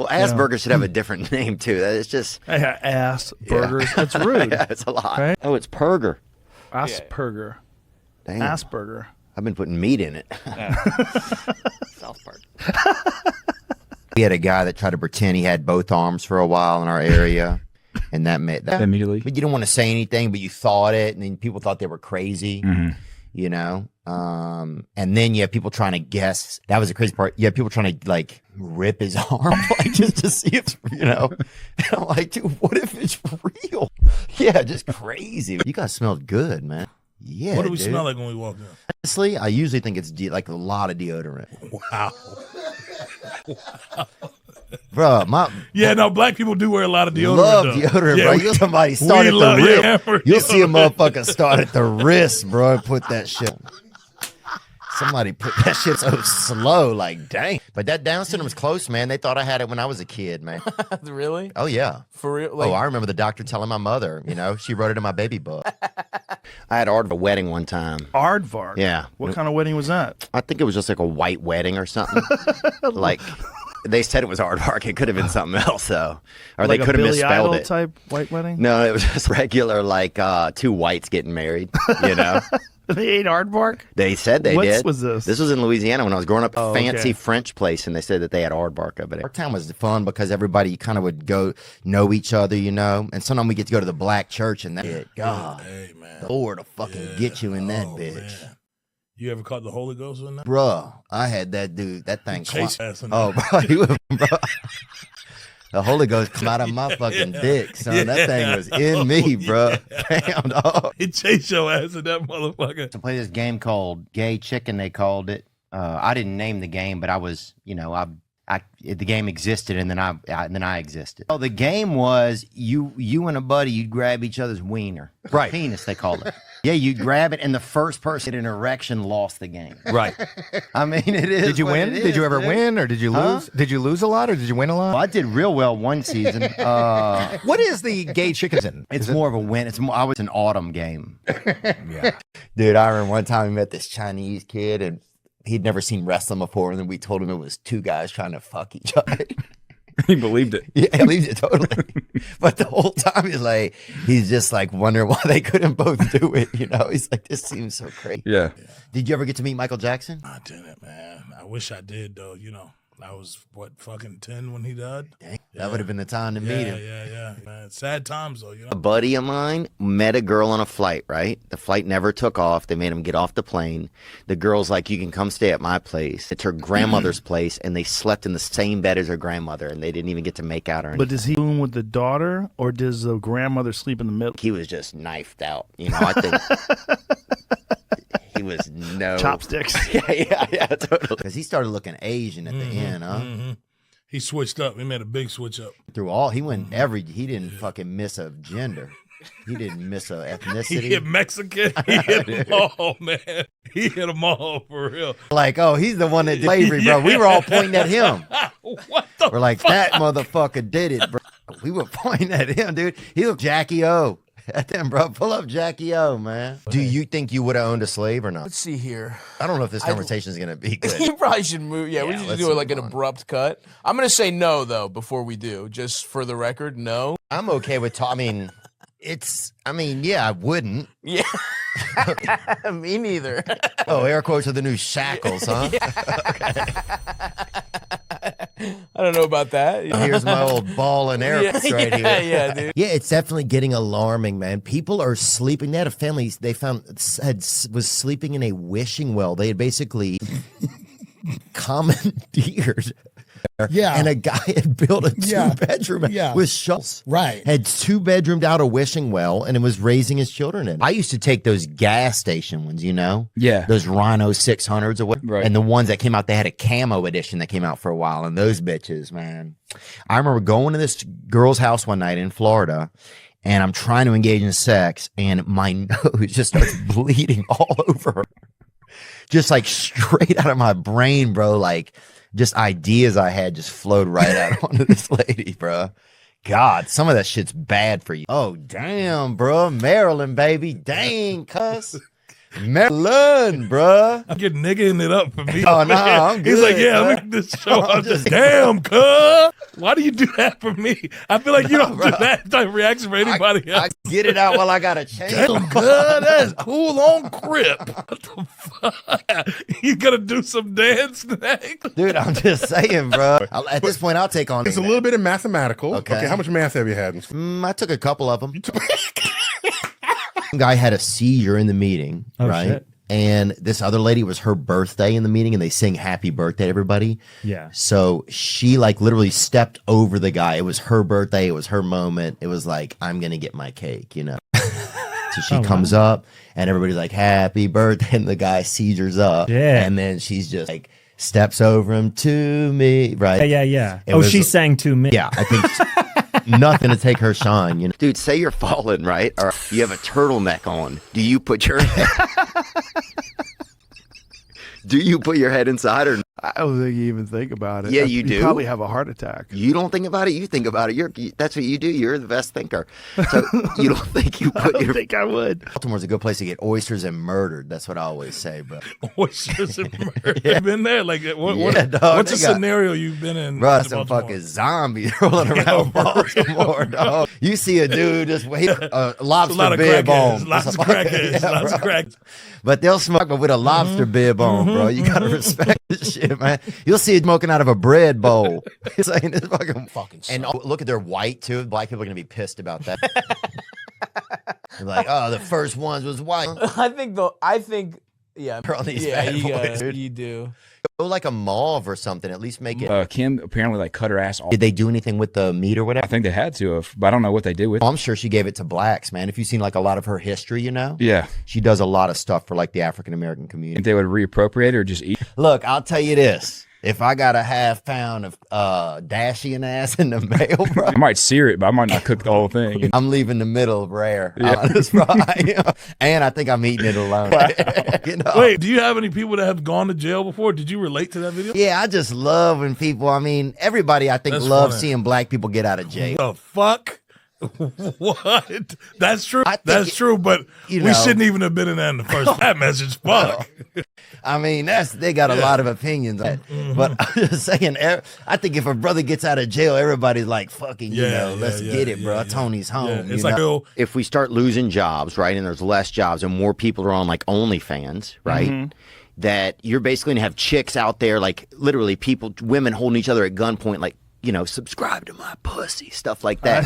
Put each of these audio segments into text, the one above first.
Well, ass burger should have a different name too. It's just ass burgers. That's rude. Yeah, it's a lot. Right? Oh, it's Perger. Asperger. Damn. Asperger. I've been putting meat in it. South Park. We had a guy that tried to pretend he had both arms for a while in our area, and that made that immediately. But you don't want to say anything, but you thought it, and then people thought they were crazy. You know, and then you have people trying to guess. That was the crazy part. You have people trying to like rip his arm, like just to see if you know. And I'm like, dude, what if it's real? Yeah, just crazy. You guys smelled good, man. Yeah. What do we smell like when we walk in? Honestly, I usually think it's like a lot of deodorant. Wow. Bro, black people do wear a lot of deodorant. Love though. deodorant, Yeah, bro. You'll somebody start at the wrist. You'll see a motherfucker start at the wrist, bro, and put that shit. Somebody put that shit so slow, like, dang. But that Down syndrome was close, man. They thought I had it when I was a kid, man. Really? Oh, yeah. For real? Like, I remember the doctor telling my mother, you know, she wrote it in my baby book. I had a wedding one time. Aardvark? Yeah. What kind of wedding was that? I think it was just like a white wedding or something. Like, they said it was aardvark. It could have been something else, though. Or like they could have misspelled Idol it. Type white wedding? No, it was just regular, like, two whites getting married, you know? They ate aardvark? They said they did. What was this? This was in Louisiana when I was growing up. Oh, A fancy okay. French place, and they said that they had aardvark over there. Our town was fun because everybody kind of would go know each other, you know? And sometimes we get to go to the black church, and that God, hey, man. the Lord will fucking get you in that bitch. Man. You ever caught the Holy Ghost in that? Bruh, I had that dude, that thing. Chase ass in Oh, that. bro, the Holy Ghost come out of my fucking dick, son. That thing was in me, bro. Damn, dog. He chased your ass in that motherfucker. To play this game called Gay Chicken, they called it. I didn't name the game, but I was, you know, the game existed, and then I existed. Oh, the game was you and a buddy, you'd grab each other's wiener, Right. Penis, they called it. Yeah, you'd grab it, and the first person in an erection lost the game. Right. I mean, it is. Did you what win? it Did is, you ever dude. win, or did you lose? Did you lose a lot, or did you win a lot? Well, I did real well one season. What is the gay chicken? It's more of a win. I was an autumn game. Yeah. Dude, I remember one time we met this Chinese kid, and he'd never seen wrestling before, and then we told him it was two guys trying to fuck each other. He believed it. Yeah, he believed it totally. But the whole time he's just like wondering why they couldn't both do it. You know, he's like, this seems so crazy. Yeah. Did you ever get to meet Michael Jackson? I didn't, man. I wish I did, though. You know, I was, fucking 10 when he died? Dang, that would have been the time to meet him. Yeah. Man, sad times, though, you know? A buddy of mine met a girl on a flight, right? The flight never took off. They made him get off the plane. The girl's like, you can come stay at my place. It's her grandmother's place, and they slept in the same bed as her grandmother, and they didn't even get to make out or anything. But does he room with the daughter, or does the grandmother sleep in the middle? He was just knifed out. You know, I think he was chopsticks. yeah, totally. Because he started looking Asian at the end, huh? Mm-hmm. He switched up. He made a big switch up. He didn't fucking miss a gender. He didn't miss a ethnicity. He hit Mexican. He hit them all, man. He hit them all for real. Like, oh, he's the one that did slavery, bro. We were all pointing at him. What the We're like, that motherfucker did it, bro. We were pointing at him, dude. He looked Jackie O. At them, bro. Pull up Jackie O, man. Do you think you would have owned a slave or not? let's see here. I don't know if this conversation is going to be good. You probably should move. Yeah, we should let's do it like an move on. abrupt cut. I'm going to say no, though, before we do. Just for the record, no. I'm okay with yeah, I wouldn't. Yeah. Me neither. Oh, air quotes are the new shackles, huh? I don't know about that. Here's my old ball and air quotes right here. Yeah, dude. Yeah, it's definitely getting alarming, man. People are sleeping. They had a family they found was sleeping in a wishing well. They had basically commandeered. Yeah. And a guy had built a Yeah. 2-bedroom Yeah. with shovels. Right. Had 2-bedroomed out a wishing well, and it was raising his children in it. I used to take those gas station ones, you know? Yeah. Those Rhino 600s or what? Right. And the ones that came out, they had a camo edition that came out for a while, and those bitches, man. I remember going to this girl's house one night in Florida, and I'm trying to engage in sex, and my nose just starts bleeding all over her. Just like straight out of my brain, bro. Like, just ideas I had just flowed right out onto this lady, bro. God, some of that shit's bad for you. Oh, damn, bro. Maryland, baby. Dang, cuss. Melon, bruh. I get niggaing it up for me. Oh, no, I'm He's good, like, yeah, bruh. let me just show I'm up. just- Damn, cuz. Why do you do that for me? I feel like you don't do bruh. that type of reaction for anybody I else. get it out while I got a change. Damn, cuz, that's cool on Crip. What the fuck? You gonna do some dance next? Dude, I'm just saying, bro. At this point, I'll take on It's a little bit of mathematical. Okay. How much math have you had? I took a couple of them. Guy had a seizure in the meeting, right? Shit. And this other lady was her birthday in the meeting, and they sing happy birthday to everybody. Yeah. So she like literally stepped over the guy. It was her birthday. It was her moment. It was like, I'm going to get my cake, you know? So she comes up and everybody's like, happy birthday. And the guy seizures up. Yeah. And then she's just like, steps over him to me, right? Yeah. It Oh, was- she sang to me. Yeah, I think nothing to take her shine, you know. Dude, say you're falling, right? Or you have a turtleneck on. Do you put your Do you put your head inside or I don't think you even think about it. Yeah, you do? probably have a heart attack. you don't think about it? You think about it. That's what you do. You're the best thinker. So you don't think you put your I would. Baltimore's a good place to get oysters and murdered. That's what I always say, bro. Oysters and murder. You've been there? Like, what, Yeah, dog, what's a they got- scenario you've been in? Bro, in that's some Baltimore? fucking zombies rolling around Baltimore, dog. You see a dude just wait a lobster It's a lot of bib crackheads. on. Lots of crackheads. Lots of crackheads. But they'll smoke but with a lobster bib on, bro. You gotta respect this shit, man. You'll see it smoking out of a bread bowl. It's like this fucking and look at their white too. Black people are gonna be pissed about that. They're like, oh, the first ones was white. I think yeah. They're on these Yeah, bad boys, dude. you do. Go like a mauve or something. At least make it. Kim apparently like cut her ass off. Did they do anything with the meat or I whatever? think they had to have, but I don't know what they did with Oh, it. I'm sure she gave it to blacks, man. If you've seen like a lot of her history, you know, Yeah. she does a lot of stuff for like the African American community. Think they would reappropriate it or just eat? Look, I'll tell you this. If I got a half pound of Dashian ass in the mail, bro, I might sear it, but I might not cook the whole thing. You know? I'm leaving the middle rare. Honest, bro. And I think I'm eating it alone. You know? Wait, do you have any people that have gone to jail before? Did you relate to that video? Yeah, I just love when people, I mean, everybody I think That's loves funny. seeing black people get out of jail. The fuck? What? That's true. I think That's true, but you we know. shouldn't even have been in that in the first. That message, fuck. I mean, they got a lot of opinions on it. Mm-hmm. But I'm just saying, I think if a brother gets out of jail, everybody's like, fucking, you Yeah, know, yeah, let's yeah, get it, bro. yeah, Tony's home. Yeah, you it's like, know? oh, If we start losing jobs, right, and there's less jobs and more people are on like OnlyFans, right, that you're basically gonna have chicks out there, like literally women holding each other at gunpoint, like, you know, subscribe to my pussy, stuff like that.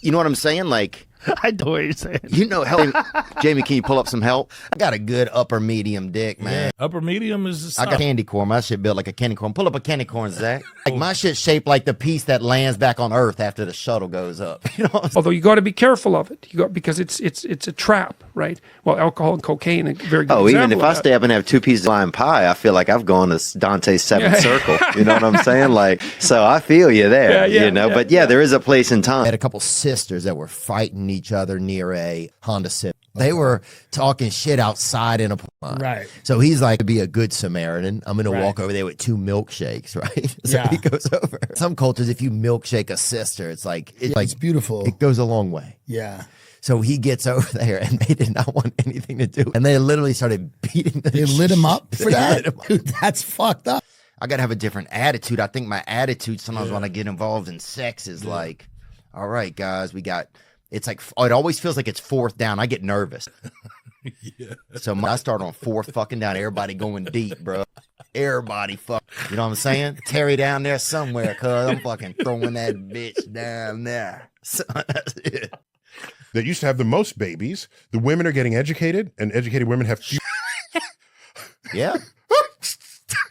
You know what I'm saying? Like, I know what you're saying. you know, help. Jamie, can you pull up some help? I got a good upper medium dick, man. upper medium is the I got candy corn. My shit built like a candy corn. Pull up a candy corn, Zach. Like my shit shaped like the piece that lands back on Earth after the shuttle goes up. You know what I'm saying? Although you got to be careful of it, because it's a trap, right? Well, alcohol and cocaine, a very good Oh, even example if of I that. stay up and have 2 pieces of lime pie, I feel like I've gone to Dante's seventh circle. You know what I'm saying? Like, so I feel you there. Yeah, you know, yeah, but yeah, there is a place and time. I had a couple sisters that were fighting each other near a Honda Civic. They were talking shit outside in a pond. Right. So he's like, to be a good Samaritan, I'm going to walk over there with 2 milkshakes, right? So Yeah. he goes over. Some cultures, if you milkshake a sister, it's like, It's beautiful. it goes a long way. Yeah. So he gets over there, and they did not want anything to do. And they literally started beating the They lit him up for They that? lit him up. Dude, that's fucked up. I got to have a different attitude. I think my attitude sometimes when I get involved in sex is like, all right, guys, it's like, it always feels like it's 4th down. I get nervous. So I start on 4th fucking down. Everybody going deep, bro. Everybody fuck. You know what I'm saying? Terry down there somewhere, cuz I'm fucking throwing that bitch down there. So that's it. That used to have the most babies. The women are getting educated, and educated women have few. Yeah.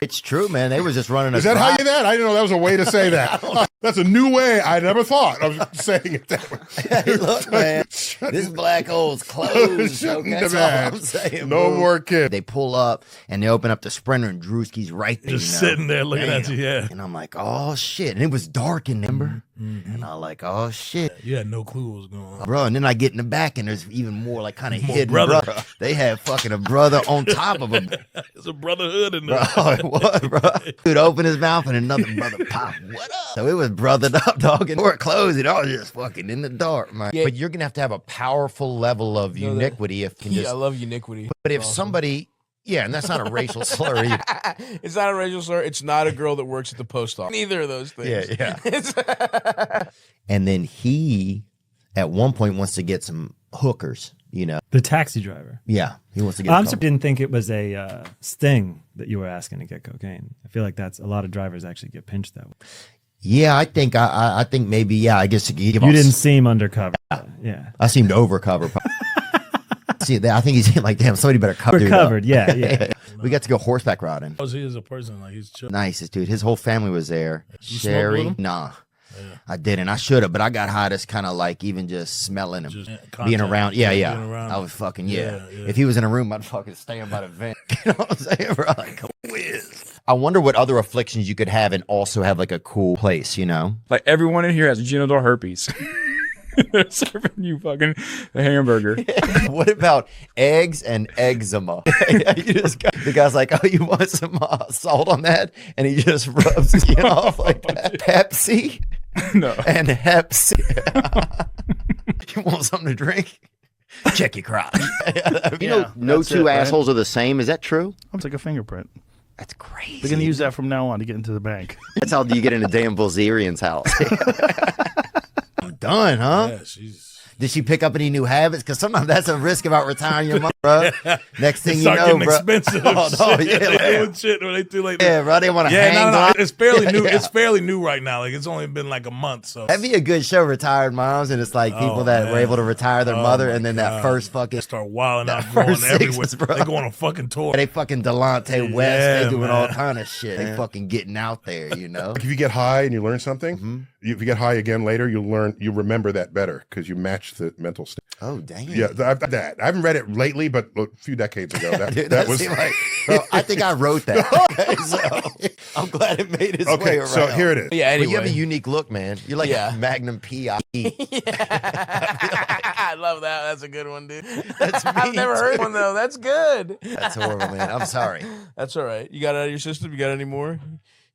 It's true, man. They was just running a Is that how drive- you that? I didn't know that was a way to say that. That's a new way. I never thought of saying it that way. Hey, look, man. This black hole's closed. Shouldn't That's have all had. I'm saying. No bro. more kids. They pull up and they open up the Sprinter and Drewski's right there. just you know? sitting there looking at you. Yeah, And I'm like, oh shit. And it was dark in Denver. And I'm like, oh shit. you had no clue what was going on. Bro, and then I get in the back and there's even more like kind of More hidden brother. brother. They had fucking a brother on top of him. It's a brotherhood in Bro, there. it What, bro? Dude, open his mouth and another brother pop. What up? So it was brothered up, dog. And door closed, it all just fucking in the dark, man. Yeah. But you're gonna have a powerful level of uniquity if you can Yeah, I just. love uniquity. But if Awesome. somebody, yeah, and that's not a racial slur either. It's not a racial slur. It's not a girl that works at the post office. Neither of those things. Yeah. And then he, at one point, wants to get some hookers. You know. The taxi driver. Yeah, he wants to get. I'm surprised didn't think it was a sting that you were asking to get cocaine. I feel like that's a lot of drivers actually get pinched that way. Yeah, I think I think maybe I guess you didn't seem undercover. Yeah, I seemed overcover. See, I think he's like, damn, somebody better cover. Covered, yeah. We got to go horseback riding. How's he as a person? Like he's chill. Nicest dude. His whole family was there. You smoked Sherry, with him? nah. Yeah. I didn't. I should have, but I got high just kind of like even just smelling him, being around. Yeah. Being around I was fucking Yeah. If he was in a room, I'd fucking stand by the vent. You know what I'm saying, bro? Like a whiz. I wonder what other afflictions you could have and also have like a cool place. You know, Like everyone in here has genital herpes. They're serving you fucking a hamburger. What about eggs and eczema? The guy's like, oh, you want some salt on that? And he just rubs his skin off like that. Pepsi No. and Hep C. You want something to drink? Check your crotch. You know, no that's two it, right? assholes are the same. Is that true? I'll take a fingerprint. That's crazy. We're gonna use that from now on to get into the bank. That's how you get into Dan Bilzerian's house. I'm done, huh? Yeah, she's. Did she pick up any new habits? Because sometimes that's a risk about retiring your mom, bro. Next thing you Start know, getting bro. expensive. Oh, no, Shit. yeah, They like- doing shit when they do like Yeah, bro. They want to Yeah, hang no. on. It's fairly Yeah, new. yeah. It's fairly new right now. Like it's only been like a month. So That'd be a good show, Retired Moms, and it's like people Oh, that were man. able to retire their Oh, mother, my and then that God. first fucking they start wilding out, That going first everywhere. six, bro. They go on a fucking tour. they fucking Delonte West, Yeah, they doing all man. kind of shit. They fucking getting out there, you know. If you get high and you learn something, if you get high again later, you remember that better because you match the mental state. Oh damn. Yeah, that I haven't read it lately, but a few decades ago, that, Dude, that was seemed like, bro, I think I wrote that. Okay, so I'm glad it made its way okay. around. So here it is. Yeah, But anyway. you have a unique look, man. You're like Yeah. a Magnum PI. I love that. That's a good one, dude. That's me, I've never heard too. one though. That's good. That's horrible, man. I'm sorry. That's all right. You got it out of your system? You got any more?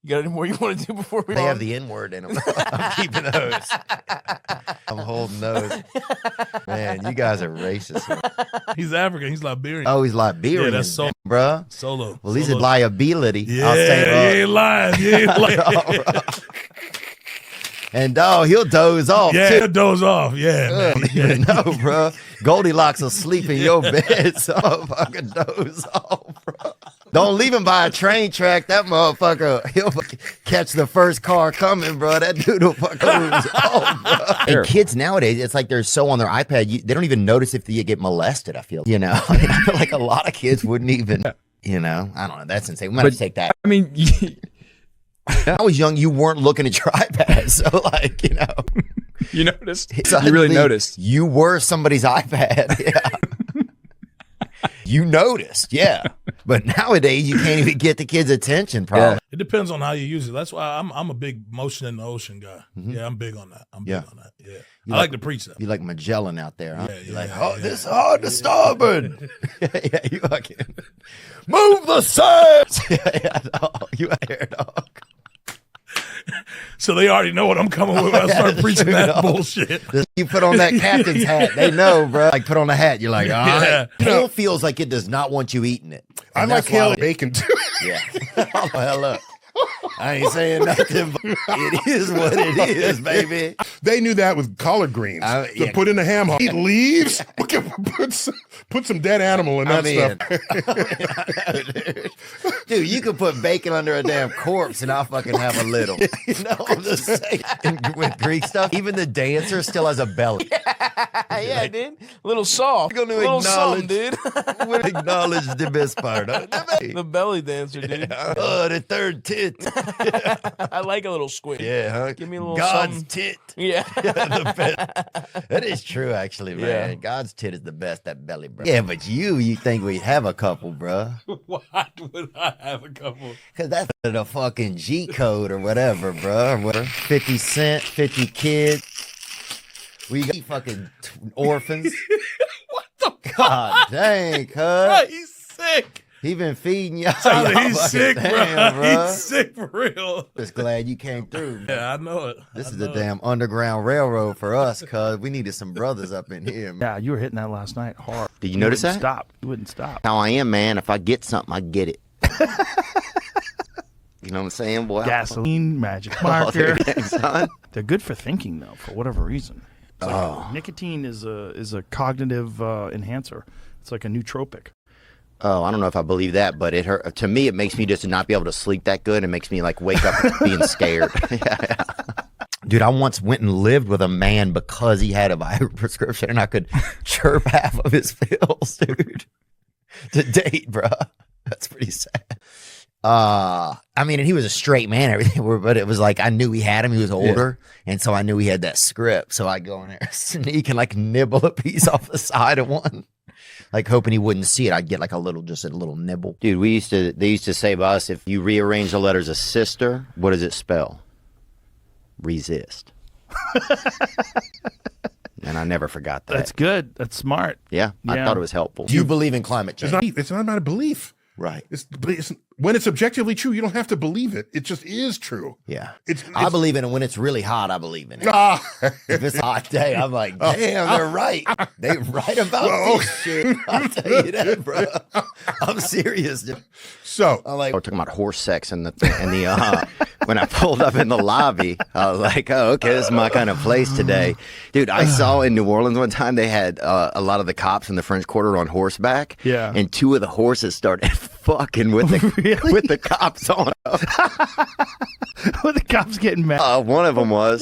You got any more you want to do before we They move have on? the N word in them. I'm keeping those. I'm holding those. Man, you guys are racist. Man. He's African. He's Liberian. Oh, he's Liberian. Yeah, that's so- bruh. Solo. Well, he's a Solo. liability. Yeah, I'll say, you ain't lying. You ain't lying. And dog, he'll doze off. Yeah, too. doze off. Yeah, I man. don't even know, bro. Goldilocks will sleep in your bed, so I'll fucking doze off, bro. Don't leave him by a train track. That motherfucker, he'll fucking catch the first car coming, bro. That dude will fucking lose off, bro. Sure. And kids nowadays, it's like they're so on their iPad, they don't even notice if they get molested, I feel. You know? I mean, I feel like a lot of kids wouldn't even, you know? I don't know. That's insane. We might have to take that. I mean, When I was young, you weren't looking at your iPad, so like, you know. you noticed. You Suddenly, really noticed. You were somebody's iPad. Yeah. You noticed, yeah. But nowadays, you can't even get the kids' attention, probably. It depends on how you use it. That's why I'm a big motion in the ocean guy. Yeah, I'm big on that. I'm Yeah. big on that. Yeah, You I like to preach that. You like Magellan out there, huh? Yeah, You're like, yeah, oh, yeah. this hard to starboard. Yeah, you fucking move the sails. Yeah, dog. You out there, dog. So they already know what I'm coming with when I start preaching that dog. bullshit. You put on that captain's hat. They know, bro. Like, put on the hat. You're like, all right. Yeah. Kale feels like it does not want you eating it. I And like that's why kale it- bacon too. Yeah. Oh, hell up. I ain't saying nothing, but it is what it is, baby. They knew that with collard greens Yeah. to put in the ham hock. Eat leaves. Put some dead animal in I that mean, stuff. dude, you could put bacon under a damn corpse and I'll fucking have a little. You know, I'm just saying. And with Greek stuff, even the dancer still has a belly. Yeah, dude. Little soft. We're gonna Little acknowledge- something, dude. We'll acknowledge the best part. Huh? The belly dancer, dude. Oh, the third tit. I like a little squid. Yeah, huh? Give me a little God's something. tit. Yeah. The best. That is true, actually, man. Yeah. God's tit is the best, that belly, bro. Yeah, but you think we have a couple, bro. Why would I have a couple? Because that's the fucking G code or whatever, bro. Or whatever. 50 Cent, 50 kids. We got fucking orphans. What the God dang, fuck? cuz. He's sick. He been feeding y'all. Tyler, Y'all he's fucking sick, damn, bro. He's sick for real. Just glad you came through. Man. Yeah, I know it. This I is know the it. damn Underground Railroad for us, cuz we needed some brothers up in here. Man. Yeah, you were hitting that last night hard. Did you notice wouldn't that? Stop. You wouldn't stop. How I am, man. If I get something, I get it. You know what I'm saying, boy? Gasoline, magic Oh, marker. dang, son. They're good for thinking though, for whatever reason. It's like nicotine is a cognitive enhancer. It's like a nootropic. Oh, I don't know if I believe that, but it hurt. To me, it makes me just not be able to sleep that good. It makes me like wake up being scared. Yeah. Dude, I once went and lived with a man because he had a Viagra prescription, and I could chirp half of his pills, dude. To date, bro. That's pretty sad. I mean, and he was a straight man, everything, but it was like I knew he had him. He was older, and so I knew he had that script. So I go in there, sneak, and like nibble a piece off the side of one. Like hoping he wouldn't see it, I'd get like a little nibble. Dude, they used to say about us, if you rearrange the letters of sister, what does it spell? Resist. And I never forgot that. That's good. That's smart. Yeah, I Yeah. thought it was helpful. Do you believe in climate change? It's not about a belief. Right. It's when it's objectively true, you don't have to believe it. It just is true. Yeah. I believe in it when it's really hot. I believe in it. If it's a hot day, I'm like, damn, they're right. They're right about this shit. I'll tell you that, bro. I'm serious. Dude. So I'm like, we're talking about horse sex and the when I pulled up in the lobby, I was like, oh, okay, this is my kind of place today. Dude, I saw in New Orleans one time they had a lot of the cops in the French Quarter on horseback. Yeah. And two of the horses started fucking with the cops on them. Were the cops getting mad? One of them was.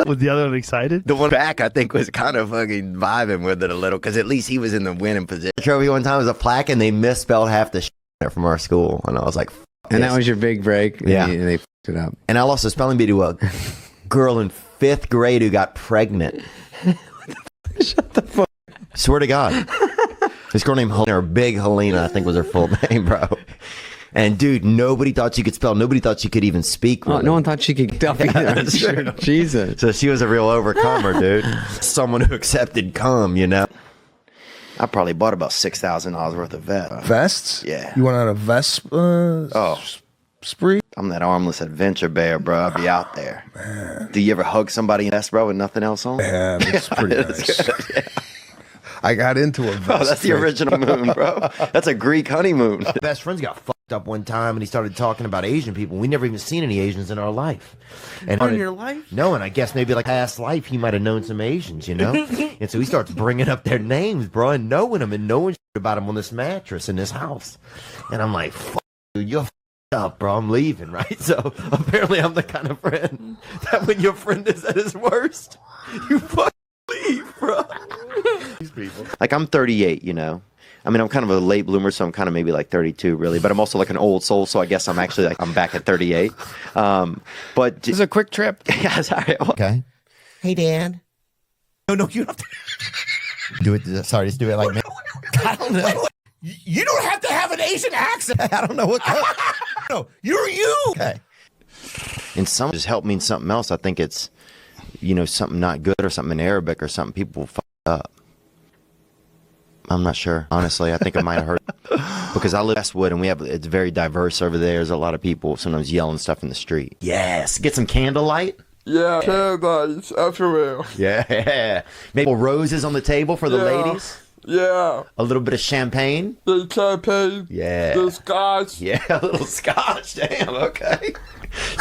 Was the other one excited? The one back, I think, was kind of fucking vibing with it a little because at least he was in the winning position. Trophy one time was a plaque and they misspelled half the shit from our school. And I was like, and that was your big break. Yeah. And they fucked it up. And I lost a spelling bee to a girl in 5th grade who got pregnant. Shut the fuck. Swear to God. This girl named Helena, or Big Helena, I think was her full name, bro. And dude, nobody thought she could spell. Nobody thought she could even speak. Really. Oh, no one thought she could get That's true. Jesus. So she was a real overcomer, dude. Someone who accepted cum, you know. I probably bought about $6,000 worth of vests. Vests? Yeah. You went on a vest spree? I'm that armless adventure bear, bro. I'll be out there. Man. Do you ever hug somebody in a vest, bro, with nothing else on? Yeah, that's pretty nice. Good, yeah. I got into a vest. Oh, that's the original moon, bro. That's a Greek honeymoon. Best friends got fucked up one time, and he started talking about Asian people. We never even seen any Asians in our life. And in your life? No, and I guess maybe like past life, he might have known some Asians, you know? And so he starts bringing up their names, bro, and knowing them and knowing shit about them on this mattress in this house. And I'm like, fuck, dude, you're fucked up, bro. I'm leaving, right? So apparently I'm the kind of friend that when your friend is at his worst, you fucking leave, bro. These people. Like, I'm 38, you know? I mean, I'm kind of a late bloomer, so I'm kind of maybe like 32, really. But I'm also like an old soul, so I guess I'm actually like, I'm back at 38. But This is a quick trip. Yeah, sorry. Okay. Hey, Dan. No, you don't have to. Do it. Sorry, just do it like me. I don't know. You don't have to have an Asian accent. I don't know what. No, you're you. Okay. And some just help mean something else. I think it's, you know, something not good or something in Arabic or something people fuck up. I'm not sure. Honestly, I think it might have hurt because I live in Westwood and it's very diverse over there. There's a lot of people sometimes yelling stuff in the street. Yes. Get some candlelight. Yeah, candlelights everywhere. Yeah. Maybe roses on the table for the ladies. Yeah. A little bit of champagne. The champagne. Yeah. The scotch. Yeah, a little scotch. Damn, okay.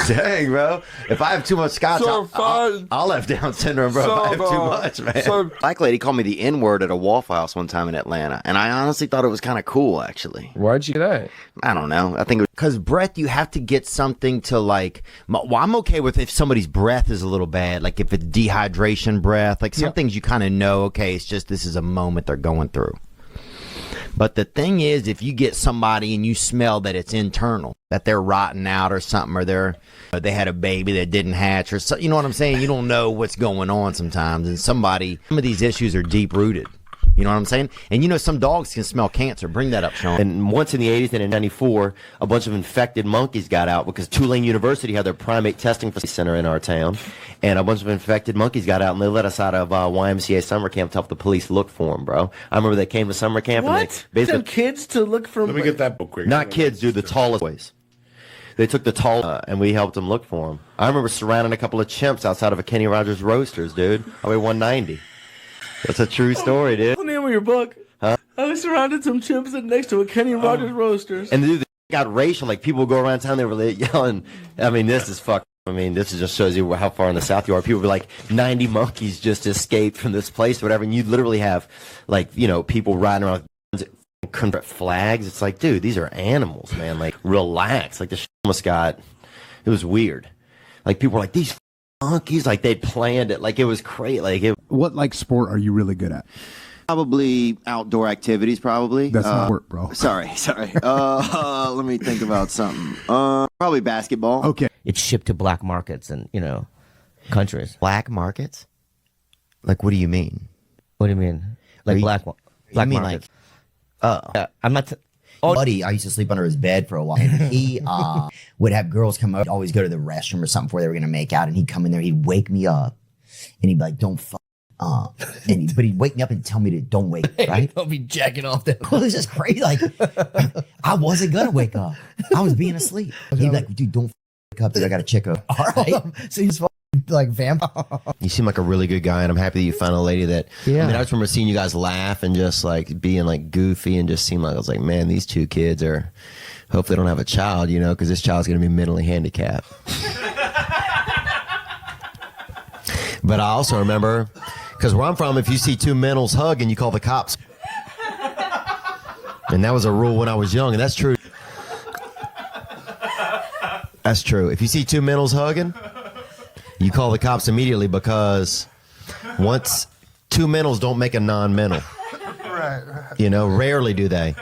Dang, bro. If I have too much scotch, I'll have Down syndrome, bro. If I have too much, man. Black lady called me the N-word at a Waffle House one time in Atlanta, and I honestly thought it was kind of cool, actually. Why'd you do that? I don't know. I think because breath, you have to get something to like. Well, I'm okay with if somebody's breath is a little bad, like if it's dehydration breath, like some things you kind of know. Okay, it's just this is a moment they're going through. But the thing is, if you get somebody and you smell that it's internal, that they're rotting out or something, or they had a baby that didn't hatch, or so, you know what I'm saying? You don't know what's going on sometimes, and some of these issues are deep rooted. You know what I'm saying? And you know, some dogs can smell cancer. Bring that up, Sean. And once in the 80s and in 94, a bunch of infected monkeys got out because Tulane University had their primate testing center in our town. And a bunch of infected monkeys got out, and they let us out of YMCA summer camp to help the police look for them, bro. I remember they came to summer camp. What? And they basically, Send kids to look for. Let me get that book quick. not kids, dude, the tallest boys. They took the tall, and we helped them look for them. I remember surrounding a couple of chimps outside of a Kenny Rogers Roasters, dude. I weigh 190. That's a true story, dude. What's the name of your book? Huh? I surrounded some chimps next to a Kenny Rogers Roasters. And dude, they got racial. Like, people would go around town, they were yelling. I mean, this is fucked. I mean, this just shows you how far in the South you are. People would be like, 90 monkeys just escaped from this place or whatever. And you'd literally have, like, you know, people riding around with Confederate flags. It's like, dude, these are animals, man. Like, relax. Like, the shit almost got, it was weird. Like, people were like, these monkeys, like, they'd planned it. Like, it was crazy. Like, what, like, sport are you really good at? Probably outdoor activities, probably. That's not work, bro. Sorry. Let me think about something. Probably basketball. Okay. It's shipped to black markets and, you know, countries. Black markets? Like, what do you mean? What do you mean? Like black markets? I'm not... Buddy, I used to sleep under his bed for a while. And he would have girls come up, always go to the restroom or something before they were going to make out. And he'd come in there, he'd wake me up. And he'd be like, don't fuck. But he'd wake me up and tell me to don't wake, right? I'll be jacking off that. Well, it's just crazy. Like, I wasn't going to wake up. I was being asleep. He'd be like, dude, don't wake up, dude. I got to check up. All right. So he's like vampire. you seem like a really good guy, and I'm happy that you found a lady that. Yeah. I mean, I just remember seeing you guys laugh and just like being like goofy and just seemed like I was like, man, these two kids are. Hopefully, they don't have a child, you know, because this child's going to be mentally handicapped. But I also remember, because where I'm from, if you see two mentals hugging, you call the cops. And that was a rule when I was young, and that's true. That's true. If you see two mentals hugging, you call the cops immediately, because once two mentals don't make a non-mental. Right. You know, rarely do they.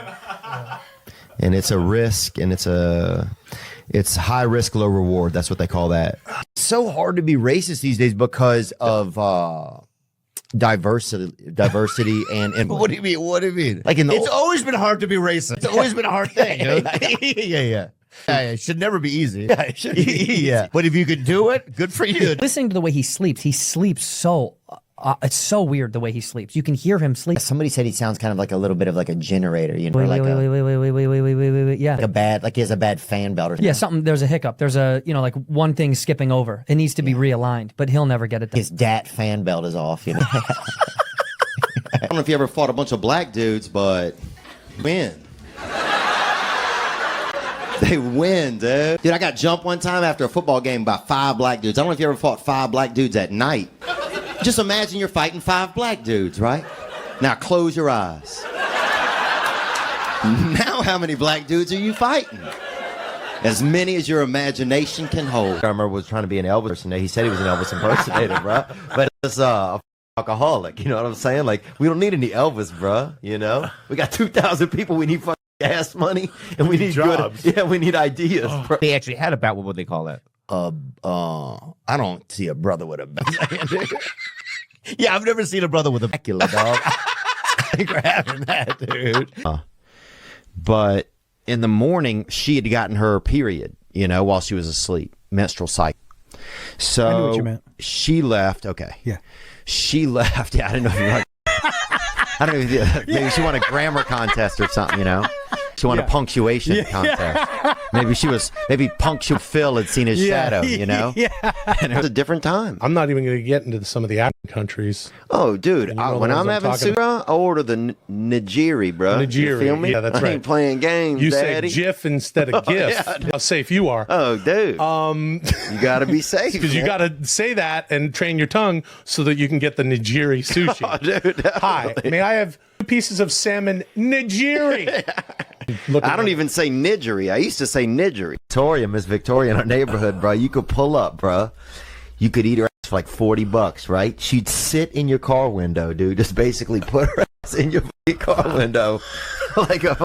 And it's a risk, and it's high risk, low reward. That's what they call that. It's so hard to be racist these days because of diversity and What do you mean? What do you mean? like in the It's always been hard to be racist. It's always been a hard thing, dude. yeah. It should never be easy. Yeah, it should be. Yeah. But if you could do it, good for you. Listening to the way he sleeps so it's so weird the way he sleeps. You can hear him sleep. Somebody said he sounds kind of like a little bit of like a generator, you know, Wait, like wait, yeah. like a bad, like he has a bad fan belt or something. Yeah, something. There's a hiccup. There's a, you know, like one thing skipping over. It needs to be realigned, but he'll never get it done. His dat fan belt is off, you know. I don't know if you ever fought a bunch of black dudes, but win. They win, dude. Dude, I got jumped one time after a football game by 5 black dudes. I don't know if you ever fought 5 black dudes at night. Just imagine you're fighting 5 black dudes, right? Now close your eyes. Now how many black dudes are you fighting? As many as your imagination can hold. I remember was trying to be an Elvis impersonator. He said he was an Elvis impersonator, bro. But it's alcoholic, you know what I'm saying? Like, we don't need any Elvis, bro, you know? We got 2,000 people, we need fucking gas money, and we need jobs. we need ideas, bro. They actually had a bat. What would they call that? I don't see a brother with a bat. Yeah, I've never seen a brother with a bacula, dog. I think we're having that, dude. But in the morning, she had gotten her period, you know, while she was asleep, menstrual cycle. So I knew what you meant. She left. Okay. Yeah. She left. Yeah, I didn't know if you like. I don't know if you, maybe she won a grammar contest or something, you know. She won a punctuation contest. Maybe Punctual Phil had seen his shadow, you know? Yeah. And it was a different time. I'm not even going to get into some of the African countries. Oh, dude. You know When the I'm ones having talking sura, I order the nigiri, bro. Nigiri. You feel me? Yeah, that's I right. ain't playing games, You daddy. say GIF instead of GIF. Yeah, How safe you are. Oh, dude. You got to be safe. Because you got to say that and train your tongue so that you can get the nigiri sushi. Oh, dude, Hi, may I have 2 pieces of salmon nigiri? I don't even say nidgery. I used to say nidgery. Victoria, Miss Victoria in our neighborhood, bro. You could pull up, bro. You could eat her ass for like $40, right? She'd sit in your car window, dude. Just basically put her ass in your car window like a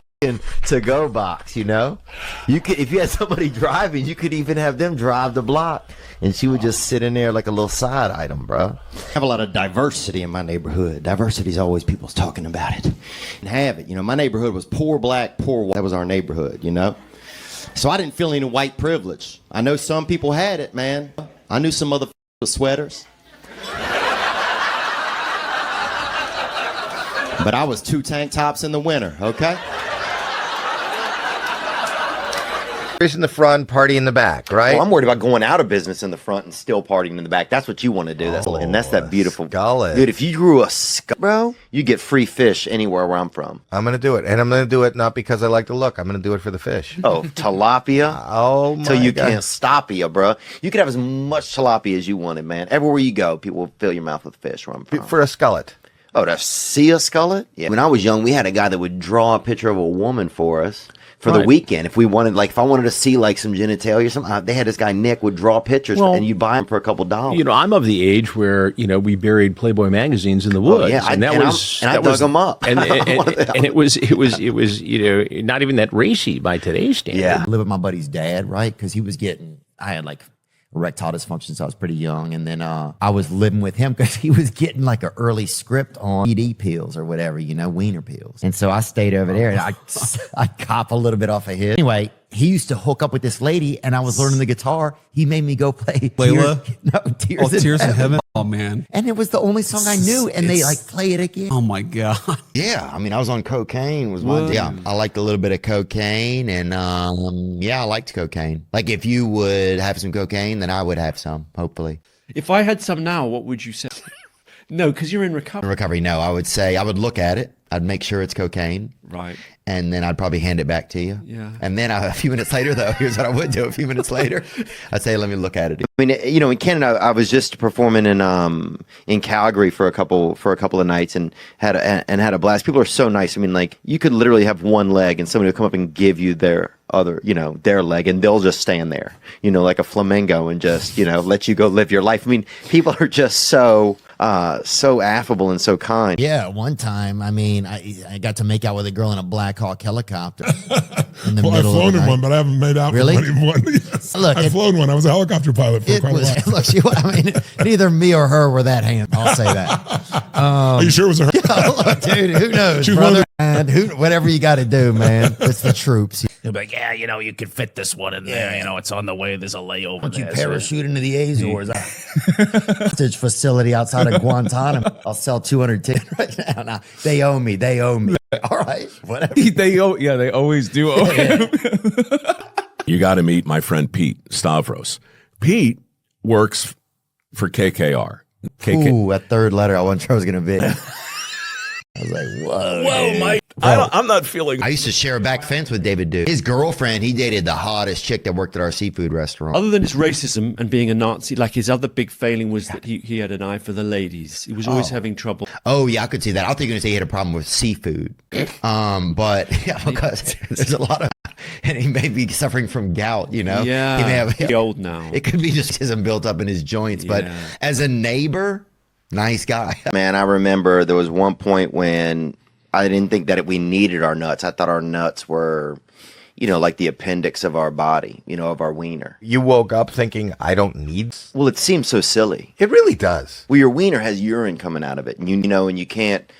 to-go box, you know? You could, if you had somebody driving, you could even have them drive the block, and she would just sit in there like a little side item, bro. I have a lot of diversity in my neighborhood. Diversity is always people's talking about it. And have it. You know, my neighborhood was poor black, poor white. That was our neighborhood, you know? So I didn't feel any white privilege. I know some people had it, man. I knew some motherfuckers with sweaters. But I was 2 tank tops in the winter, okay? In the front, party in the back, right? Well, I'm worried about going out of business in the front and still partying in the back. That's what you want to do. That's that beautiful skullet. Dude, if you grew a skull, bro, you get free fish anywhere where I'm from. I'm gonna do it, and I'm gonna do it not because I like the look. I'm gonna do it for the fish. Oh, tilapia. Oh my Till you God. can't stop you, bro. You could have as much tilapia as you wanted, man. Everywhere you go, people will fill your mouth with fish where I'm from. For a skullet. Oh, to see a skullet? Yeah. When I was young, we had a guy that would draw a picture of a woman for us for the weekend. If we wanted, like, if I wanted to see like some genitalia or something, they had this guy Nick would draw pictures, and you buy them for a couple dollars. You know, I'm of the age where we buried Playboy magazines in the woods. Yeah, and that was I dug them up. and it was not even that racy by today's standard. Yeah. I lived with my buddy's dad, right? Because he was I had like erectile dysfunction, so I was pretty young. And then I was living with him because he was getting like an early script on ED pills or whatever, wiener pills. And so I stayed over there and I cop a little bit off of his. Anyway, he used to hook up with this lady and I was learning the guitar. He made me go play Layla? Tears in Heaven. Oh, man. And it was the only song I knew, and they like play it again. Oh my God. Yeah, I mean, I was on cocaine. I liked a little bit of cocaine, and I liked cocaine. Like, if you would have some cocaine, then I would have some. Hopefully, If I had some now, what would you say? No, because you're in recovery. recovery. No, I would say I would look at it. I'd make sure it's cocaine. Right. And then I'd probably hand it back to you. Yeah. And then a few minutes later, though, here's what I would do. A few minutes later, I'd say, let me look at it. I mean, in Canada, I was just performing in Calgary for a couple of nights and had a blast. People are so nice. I mean, like, you could literally have one leg and somebody would come up and give you their other, their leg, and they'll just stand there, like a flamingo, and just, let you go live your life. I mean, people are just so affable and so kind. Yeah, one time, I mean, I got to make out with a girl in a Black Hawk helicopter in the Well, I've middle flown of the in night. one, but I haven't made out Really? with anyone. Yes. Look, I've flown one. I was a helicopter pilot for quite a while. I mean, neither me or her were that handsome. I'll say that. Are you sure it was her? Look, dude, who knows, She was brother? And whatever you got to do, man. It's the troops. He'll be like, yeah, you could fit this one in there. It's on the way. There's a layover Don't you there. parachute into the Azores? Hostage facility outside of Guantanamo. I'll sell 200 tickets right now. Nah, they owe me. All right, whatever. They always do. You got to meet my friend Pete Stavros. Pete works for KKR. Ooh, that third letter I wasn't sure I was going to be. I was like, whoa, Mike. I'm not feeling. I used to share a back fence with David Duke. His girlfriend, he dated the hottest chick that worked at our seafood restaurant. Other than his racism and being a Nazi, like his other big failing was that he had an eye for the ladies. He was always having trouble. Oh yeah, I could see that. I think you're gonna say he had a problem with seafood, but yeah, because there's a lot of, and he may be suffering from gout. Yeah, he may have he's old now. It could be just isn't built up in his joints. But as a neighbor, nice guy. Man, I remember there was one point when I didn't think that we needed our nuts. I thought our nuts were, like the appendix of our body, of our wiener. You woke up thinking, I don't need. Well, it seems so silly. It really does. Well, your wiener has urine coming out of it, and and you can't.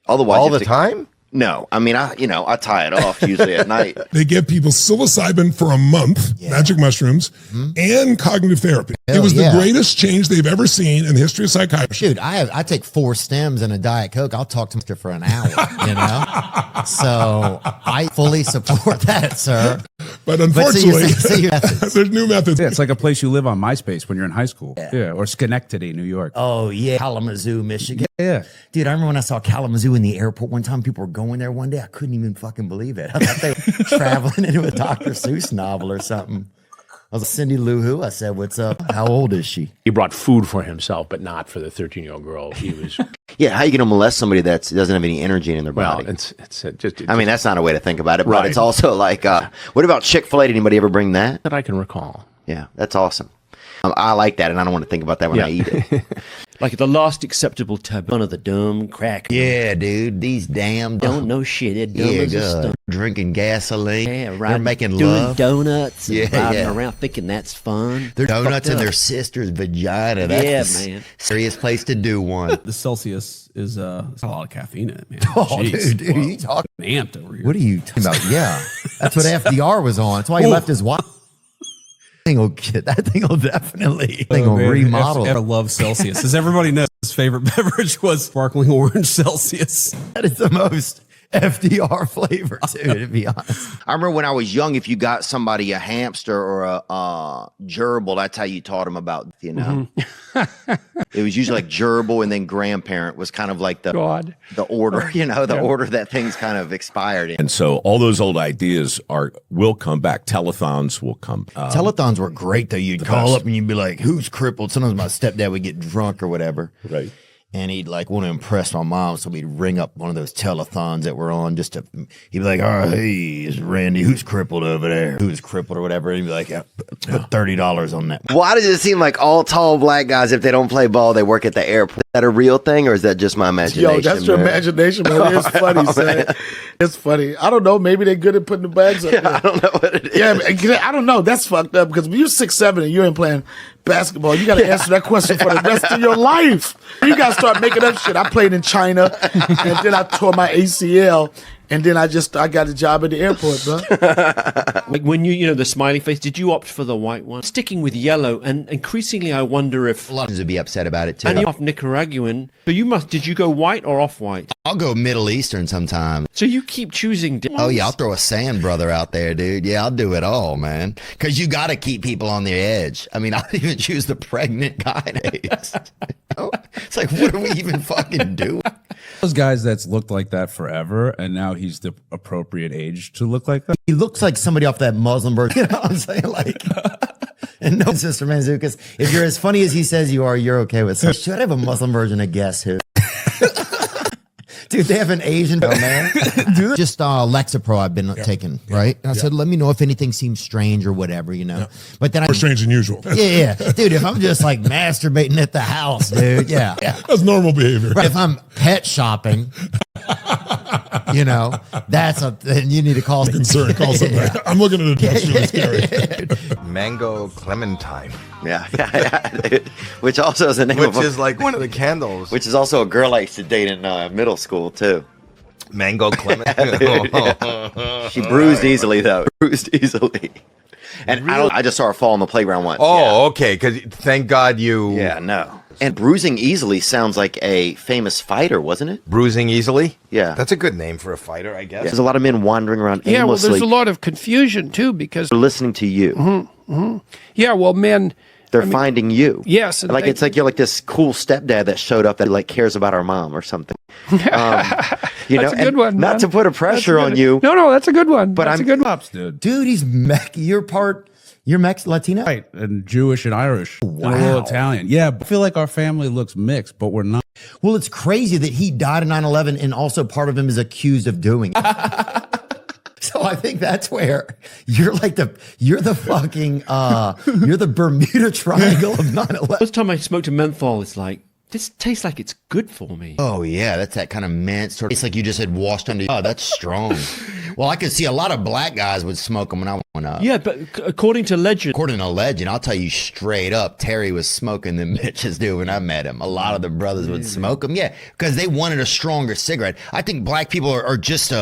Otherwise, all the time. No, I mean, I tie it off usually at night. They give people psilocybin for a month, magic mushrooms, and cognitive therapy. It was the greatest change they've ever seen in the history of psychiatry. Dude, I take 4 stems and a Diet Coke. I'll talk to Mr. for an hour, So I fully support that, sir. But unfortunately, there's new methods. Yeah, it's like a place you live on MySpace when you're in high school. Yeah, or Schenectady, New York. Oh, yeah. Kalamazoo, Michigan. Yeah. Dude, I remember when I saw Kalamazoo in the airport one time, people were going there one day. I couldn't even fucking believe it. I thought they were traveling into a Dr. Seuss novel or something. I was Cindy Lou Who. I said, what's up? How old is she? He brought food for himself, but not for the 13-year-old girl. He was. Yeah, how you going to molest somebody that doesn't have any energy in their body? Well, it's just. I mean, that's not a way to think about it, but Right. it's also like, what about Chick-fil-A? Did anybody ever bring that? That I can recall. Yeah, that's awesome. I like that, and I don't want to think about that when I eat it. Like the last acceptable tab. One of the dumb crack. Yeah, dude. These damn Don't know shit. They're dumb as a good. stump. Drinking gasoline. Yeah, They're right. making doing love. donuts and riding yeah. around thinking that's fun. They're donuts Fucked in up. their sister's vagina. That's Yeah, the man. serious place to do one. The Celsius is it's got a lot of caffeine in it, man. Oh, Jeez. dude, Whoa. you talking amped over here. What are you talking about? Yeah, that's what FDR was on. That's why he left his wife. That thing will definitely remodel. I love Celsius. As everybody knows, his favorite beverage was sparkling orange Celsius. That is the most FDR flavor, too, to be honest. I remember when I was young, if you got somebody a hamster or a gerbil, that's how you taught them about, you know. It was usually like gerbil, and then grandparent was kind of like the order, you know, the order that things kind of expired in. And so all those old ideas will come back. Telethons will come. Telethons were great, though. You'd call up and you'd be like, who's crippled? Sometimes my stepdad would get drunk or whatever. Right. And he'd like want to impress my mom, so we'd ring up one of those telethons that were on just to, he'd be like, all right, hey, it's Randy, who's crippled over there? Who's crippled or whatever? And he'd be like, yeah, put $30 on that. Why does it seem like all tall black guys, if they don't play ball, they work at the airport? Is that a real thing, or is that just my imagination? Yo, that's your imagination, man. It's funny, son. It's funny. I don't know. Maybe they're good at putting the bags up there. I don't know what it is. Yeah, I don't know. That's fucked up because when you're 6'7" and you ain't playing basketball, you got to answer that question for the rest of your life. You got to start making up shit. I played in China, and then I tore my ACL, and then I got a job at the airport, bro. Like when you know, the smiley face, did you opt for the white one? Sticking with yellow, and increasingly I wonder if... A lot of us would be upset about it, too. And you're off Nicaraguan. So did you go white or off-white? I'll go Middle Eastern sometime. So you keep choosing... Oh, yeah, I'll throw a sand brother out there, dude. Yeah, I'll do it all, man. Because you got to keep people on the edge. I mean, I'll even choose the pregnant guy days. It's like, what are we even fucking doing? Those guys that's looked like that forever, and now he's the appropriate age to look like that. He looks like somebody off that Muslim bird. You know what I'm saying? Like, and no, Sister Manzukas, if you're as funny as he says you are, you're okay with it. Should I have a Muslim version of Guess Who? Dude, they have an Asian man. Just Lexapro I've been taking, right? And I said, let me know if anything seems strange or whatever, you know. But then More strange than usual. Yeah. Dude, if I'm just like masturbating at the house, dude, yeah. That's normal behavior. Right, if I'm pet shopping, you know, then you need to call concern. Call somebody. I'm looking at a picture really scary. Mango Clementine. Yeah. Which also is a name Which is like one of the candles. Which is also a girl I used to date in middle school, too. Mango Clementine. She bruised easily, though. Bruised easily. And really? I just saw her fall on the playground once. Oh, okay. Because thank God you... Yeah, no. And bruising easily sounds like a famous fighter, wasn't it? Bruising easily? Yeah. That's a good name for a fighter, I guess. Yeah. There's a lot of men wandering around aimlessly. Yeah, well, there's a lot of confusion, too, because... They're listening to you. Yeah, well, men... They're finding you. Yes. And it's like you're like this cool stepdad that showed up that like cares about our mom or something. You that's know, a good one. Not man. to put a pressure on you. No, that's a good one. But that's I'm a good one. Pops, dude. Dude, he's you're Latino? Right, and Jewish and Irish. Wow. And a little Italian. Yeah, I feel like our family looks mixed, but we're not. Well, it's crazy that he died in 9/11 and also part of him is accused of doing it. So I think that's where you're the fucking you're the Bermuda Triangle of 9/11. First time I smoked a menthol, it's like, this tastes like it's good for me. Oh yeah, that's that kind of mint sort of. It's like you just had washed under. Oh, that's strong. Well, I could see a lot of black guys would smoke them when I went up. Yeah, but according to legend, I'll tell you straight up, Terry was smoking them bitches, dude. When I met him, a lot of the brothers would smoke them. Yeah, because they wanted a stronger cigarette. I think black people are just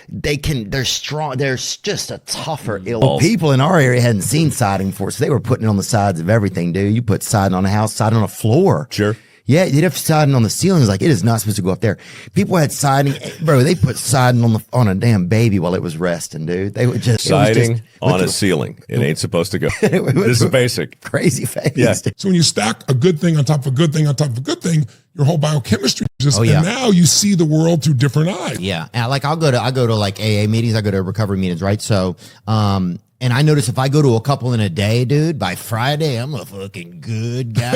they're strong. There's just a tougher ill. Well, people in our area hadn't seen siding before, so they were putting it on the sides of everything, dude. You put siding on a house, siding on a floor. Sure. Yeah, you'd have siding on the ceiling. It's like, it is not supposed to go up there. People had siding, bro. They put siding on a damn baby while it was resting, dude. They would just siding on a ceiling. It ain't supposed to go. This is basic. Crazy face. Yeah. So when you stack a good thing on top of a good thing on top of a good thing, your whole biochemistry just, Oh, yeah. and now you see the world through different eyes. Yeah, and I'll go to like AA meetings. I go to recovery meetings, right? So, and I notice if I go to a couple in a day, dude, by Friday, I'm a fucking good guy.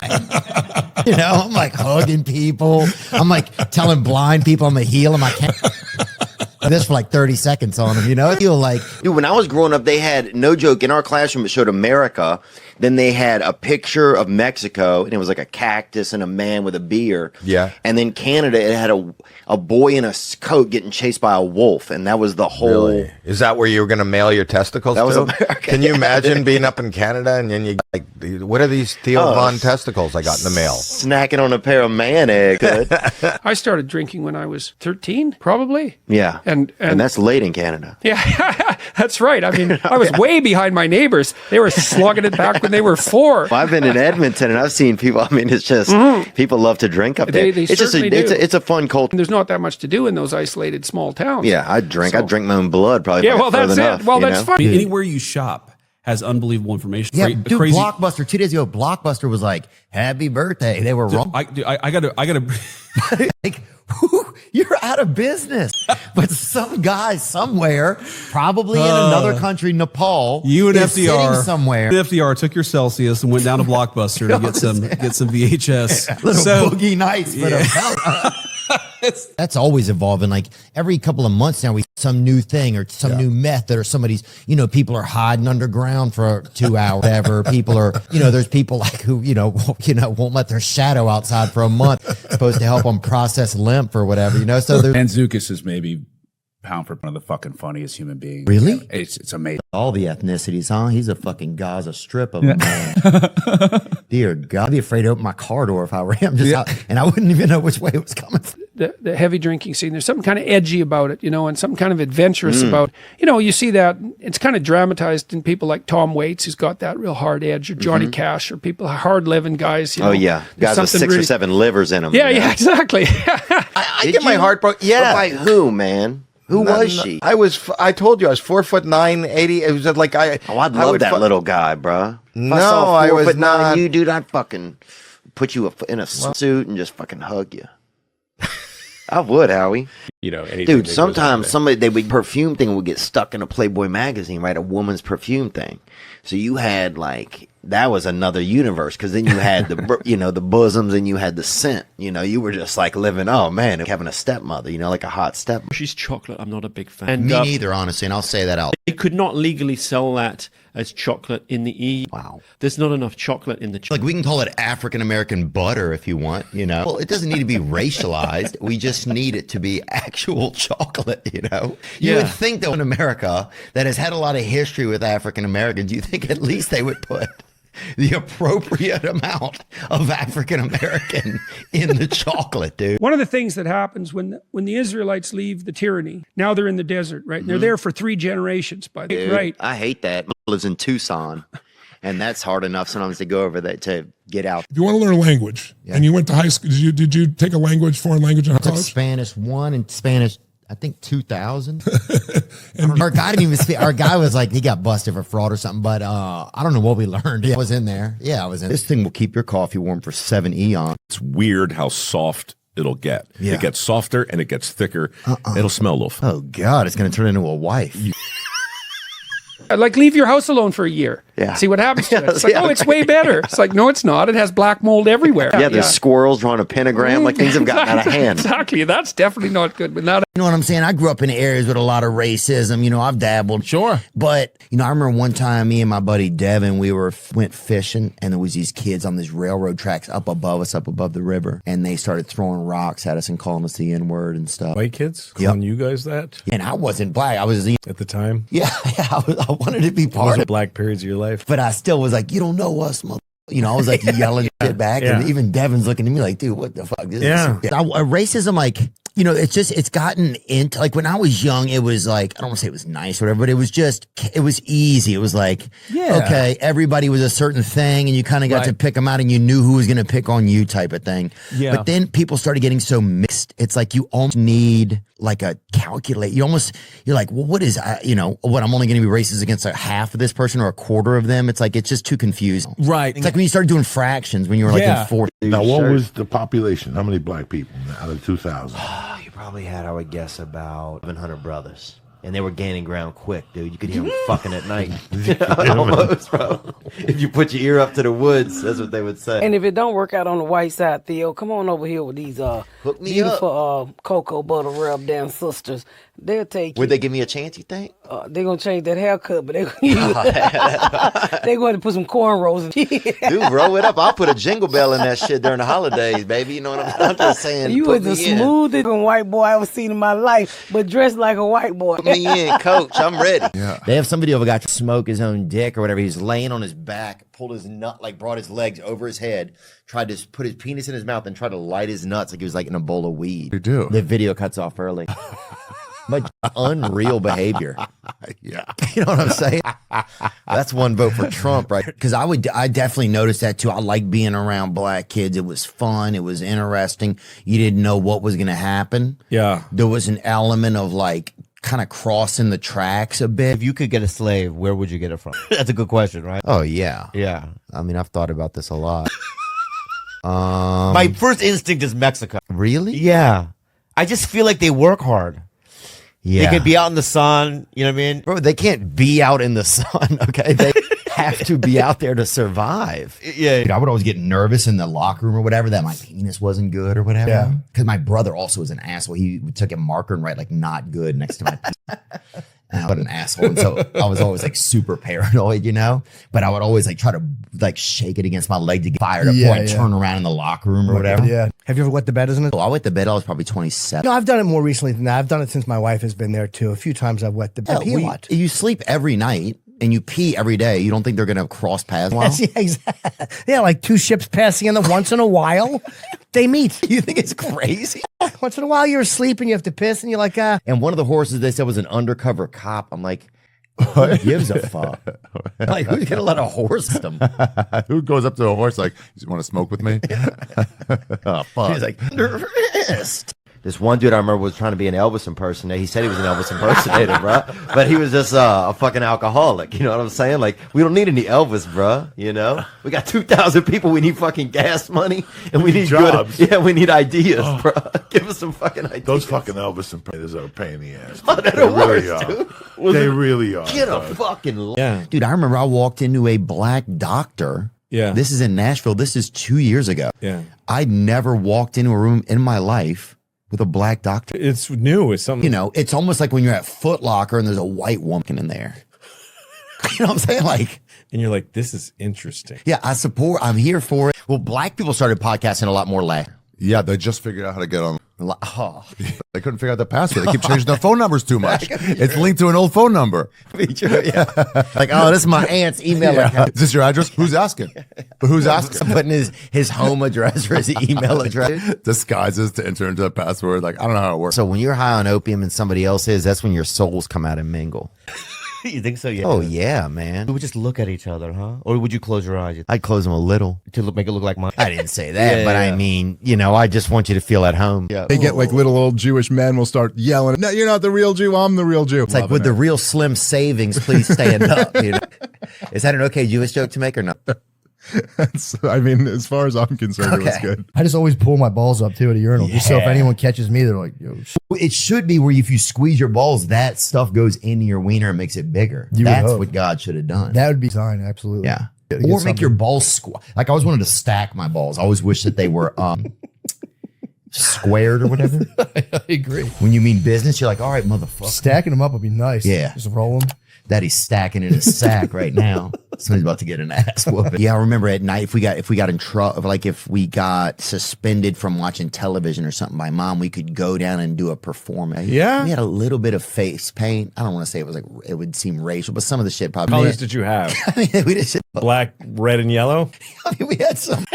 You know, I'm like hugging people. I'm like telling blind people I'm gonna heal them. I can't. This for like 30 seconds on them, you know? I feel like, dude, when I was growing up, they had, no joke, in our classroom, it showed America. Then they had a picture of Mexico, and it was like a cactus and a man with a beer. Yeah. And then Canada, it had a boy in a coat getting chased by a wolf, and that was the whole. Really? Is that where you were going to mail your testicles That was to? America. Can you imagine being up in Canada and then you like, what are these Theo Von testicles I got in the mail? Snacking on a pair of man eggs. I started drinking when I was 13, probably. Yeah. And that's late in Canada. Yeah, that's right. I mean, I was way behind my neighbors. They were slugging it back when they were 4. Well, I've been in Edmonton and I've seen people. I mean, it's just people love to drink up there. They It's just certainly do. it's a fun culture. There's not that much to do in those isolated small towns. Yeah, I drink my own blood probably. Yeah, well, that's it. Enough, Well, that's fine. Anywhere you shop has unbelievable information. Yeah, dude, Blockbuster 2 days ago, Blockbuster was like, "Happy birthday." They were wrong. I gotta. Like, you're out of business. But some guy somewhere, probably in another country, Nepal, You and is sitting FDR somewhere. FDR took your Celsius and went down to Blockbuster to get some VHS. Little boogie nights for the That's always evolving. Like every couple of months now, we some new thing or some new method or somebody's, people are hiding underground for 2 hours, whatever. People are, there's people like who, won't let their shadow outside for a month, supposed to help them process lymph or whatever, So there's Manzukis is maybe pound for one of the fucking funniest human beings. Really? It's amazing. all the ethnicities, huh? He's a fucking Gaza Strip of a man. Dear God, I'd be afraid to open my car door if I were him, and I wouldn't even know which way it was coming from. The heavy drinking scene, there's something kind of edgy about it, and something kind of adventurous about, you see that it's kind of dramatized in people like Tom Waits, who's got that real hard edge, or Johnny Cash, or people, hard living guys. Oh yeah, guys with 6 or 7 livers in them. Yeah, exactly. I get my heart broken. Yeah, but by who, man? Who was she? I told you I was 4'9", 80. It was like I'd love that little guy, bruh. No, I was 4'9", not. you, dude, I'd fucking put you in a suit and just fucking hug you. I would, Howie. Dude, sometimes perfume thing would get stuck in a Playboy magazine, right? A woman's perfume thing. So you had that was another universe, because then you had the the bosoms and you had the scent. You were just like living. Oh man, having a stepmother. Like a hot stepmother. She's chocolate. I'm not a big fan. Me neither, honestly, and I'll say that out. They could not legally sell that as chocolate in the EU. Wow. There's not enough chocolate in the chocolate. We can call it African American butter if you want, Well, it doesn't need to be racialized. We just need it to be actual chocolate, You would think that in America that has had a lot of history with African Americans, you think at least they would put the appropriate amount of African American in the chocolate, dude. One of the things that happens when the Israelites leave the tyranny, now they're in the desert, right? And they're there for 3 generations, by the way, right? I hate that. Lives in Tucson, and that's hard enough sometimes to go over that to get out. If you want to learn a language, and you went to high school, did you take a foreign language in college? Spanish 1 and Spanish, I think 2000. And our guy didn't even speak. Our guy was like, he got busted for fraud or something, but I don't know what we learned. I was in there. Yeah, I was in. This thing will keep your coffee warm for 7 eons. It's weird how soft it'll get. Yeah. It gets softer and it gets thicker. It'll smell a little funny. Oh God, it's going to turn into a wife. Leave your house alone for a year. Yeah. See what happens to it. It's it's way better. It's like, no, it's not. It has black mold everywhere. Yeah, there's squirrels drawing a pentagram. Things have gotten out of hand. Exactly. That's definitely not good. But not. You know what I'm saying? I grew up in areas with a lot of racism. I've dabbled. Sure. But, I remember one time me and my buddy Devin, we went fishing, and there was these kids on these railroad tracks up above us, up above the river. And they started throwing rocks at us and calling us the N-word and stuff. White kids calling you guys that? And I wasn't black. I was at the time. Yeah, I wanted to be part of black periods of your life. But I still was like, you don't know us, mother. I was like yelling shit back. Yeah. And even Devin's looking at me like, dude, what the fuck? Racism, it's gotten into, when I was young, it was I don't want to say it was nice or whatever, but it was easy. It was okay, everybody was a certain thing, and you kind of got to pick them out, and you knew who was going to pick on you type of thing. Yeah. But then people started getting so mixed. It's like you almost need a calculate. You're like, well, what is, what, I'm only going to be racist against half of this person or a quarter of them. It's it's just too confusing. Right. It's like when you started doing fractions when you were in fourth. Now, what was the population? How many black people out of 2,000? You probably had, I would guess, about 700 brothers. And they were gaining ground quick, dude. You could hear them fucking at night. Almost, bro. If you put your ear up to the woods, that's what they would say. And if it don't work out on the white side, Theo, come on over here with these beautiful cocoa butter rub down sisters. They'll take Would you. they give me a chance, you think? They're going to change that haircut, but they're going to put some cornrows in. Dude, roll it up. I'll put a jingle bell in that shit during the holidays, baby. You know what I'm saying? I'm just saying. You put was the me in. smoothest white boy I ever seen in my life, but dressed like a white boy. Put me in, coach. I'm ready. Yeah. They have some video of a guy to smoke his own dick or whatever. He's laying on his back, pulled his nut, like brought his legs over his head, tried to put his penis in his mouth and tried to light his nuts like he was like in a bowl of weed. You do. The video cuts off early. But unreal behavior. Yeah. You know what I'm saying? That's one vote for Trump, right? Because I definitely noticed that too. I like being around black kids. It was fun. It was interesting. You didn't know what was going to happen. Yeah. There was an element of like kind of crossing the tracks a bit. If you could get a slave, where would you get it from? That's a good question, right? Oh, yeah. Yeah. I mean, I've thought about this a lot. My first instinct is Mexico. Really? Yeah. I just feel like they work hard. Yeah. They could be out in the sun, you know what I mean? Bro, they can't be out in the sun, okay? They have to be out there to survive. Yeah. Dude, I would always get nervous in the locker room or whatever that my penis wasn't good or whatever. Yeah. Because my brother also was an asshole. He took a marker and write like not good next to my penis. And what an asshole. And so I was always like super paranoid, you know? But I would always like try to like shake it against my leg to get fired up before I turn around in the locker room or whatever. Yeah. Have you ever wet the bed as an adult? I wet the bed, I was probably 27. No, I've done it more recently than that. I've done it since my wife has been there too. A few times I've wet the bed. Pee a lot. You sleep every night and you pee every day. You don't think they're going to cross paths? Yeah, exactly. Yeah, like two ships passing in the once in a while, they meet. You think it's crazy? Once in a while you're asleep and you have to piss and you're like, And one of the horses they said was an undercover cop. I'm like, who gives a fuck? Like, who's going to let a horse them? Who goes up to a horse like, you want to smoke with me? Oh, fuck. He's like, under arrest. This one dude I remember was trying to be an Elvis impersonator. He said he was an Elvis impersonator, bro. But he was just a fucking alcoholic. You know what I'm saying? Like, we don't need any Elvis, bro. You know? We got 2,000 people. We need fucking gas money. And we need jobs. Yeah, we need ideas, bro. Give us some fucking ideas. Those fucking Elvis impersonators are a pain in the ass. Oh, they're They the really worst, are. dude. They really are. Get a dog. fucking... Yeah. Dude, I remember I walked into a black doctor. Yeah. This is in Nashville. This is 2 years ago. Yeah. I'd never walked into a room in my life with a black doctor. It's new. It's something. You know, it's almost like when you're at Foot Locker and there's a white woman in there. You know what I'm saying? Like, and you're like, this is interesting. yeah, I'm here for it. Well, black people started podcasting a lot more last. Yeah, they just figured out how to get on. Oh. They couldn't figure out the password. They keep changing their phone numbers too much. It's linked to an old phone number. Yeah. Like, oh, this is my aunt's email account. Is this your address? Who's asking? Who's asking? Putting his home address or his email address. Disguises to enter into a password. Like, I don't know how it works. So when you're high on opium and somebody else is, that's when your souls come out and mingle. You think so? Yeah. Oh, yeah, man. We would just look at each other, huh? Or would you close your eyes? I'd close them a little. To make it look like mine? I didn't say that, Yeah, but yeah. I mean, you know, I just want you to feel at home. Yeah. They get like little old Jewish men will start yelling, "No, you're not the real Jew. I'm the real Jew." It's like, with the real slim savings, please stand up. You know? Is that an okay Jewish joke to make or not? I mean, as far as I'm concerned, it was good. I just always pull my balls up too at a urinal, just so if anyone catches me, they're like, "Yo." It should be where if you squeeze your balls, that stuff goes into your wiener and makes it bigger. You would That's hope. what God should have done. That would be fine, absolutely. Yeah. Get Or make something. your balls like I always wanted to stack my balls. I always wish that they were squared or whatever. I agree. When you mean business, you're like, all right, motherfucker. Stacking them up would be nice. Yeah. Just roll them. Daddy's stacking in his sack right now. Somebody's about to get an ass whooping. Yeah, I remember at night if we got in trouble, like if we got suspended from watching television or something by mom, we could go down and do a performance. Yeah. We had a little bit of face paint. I don't want to say it was like it would seem racial, but some of the shit probably. What colors did you have? I mean, we just Black, red, and yellow. I mean, we had some.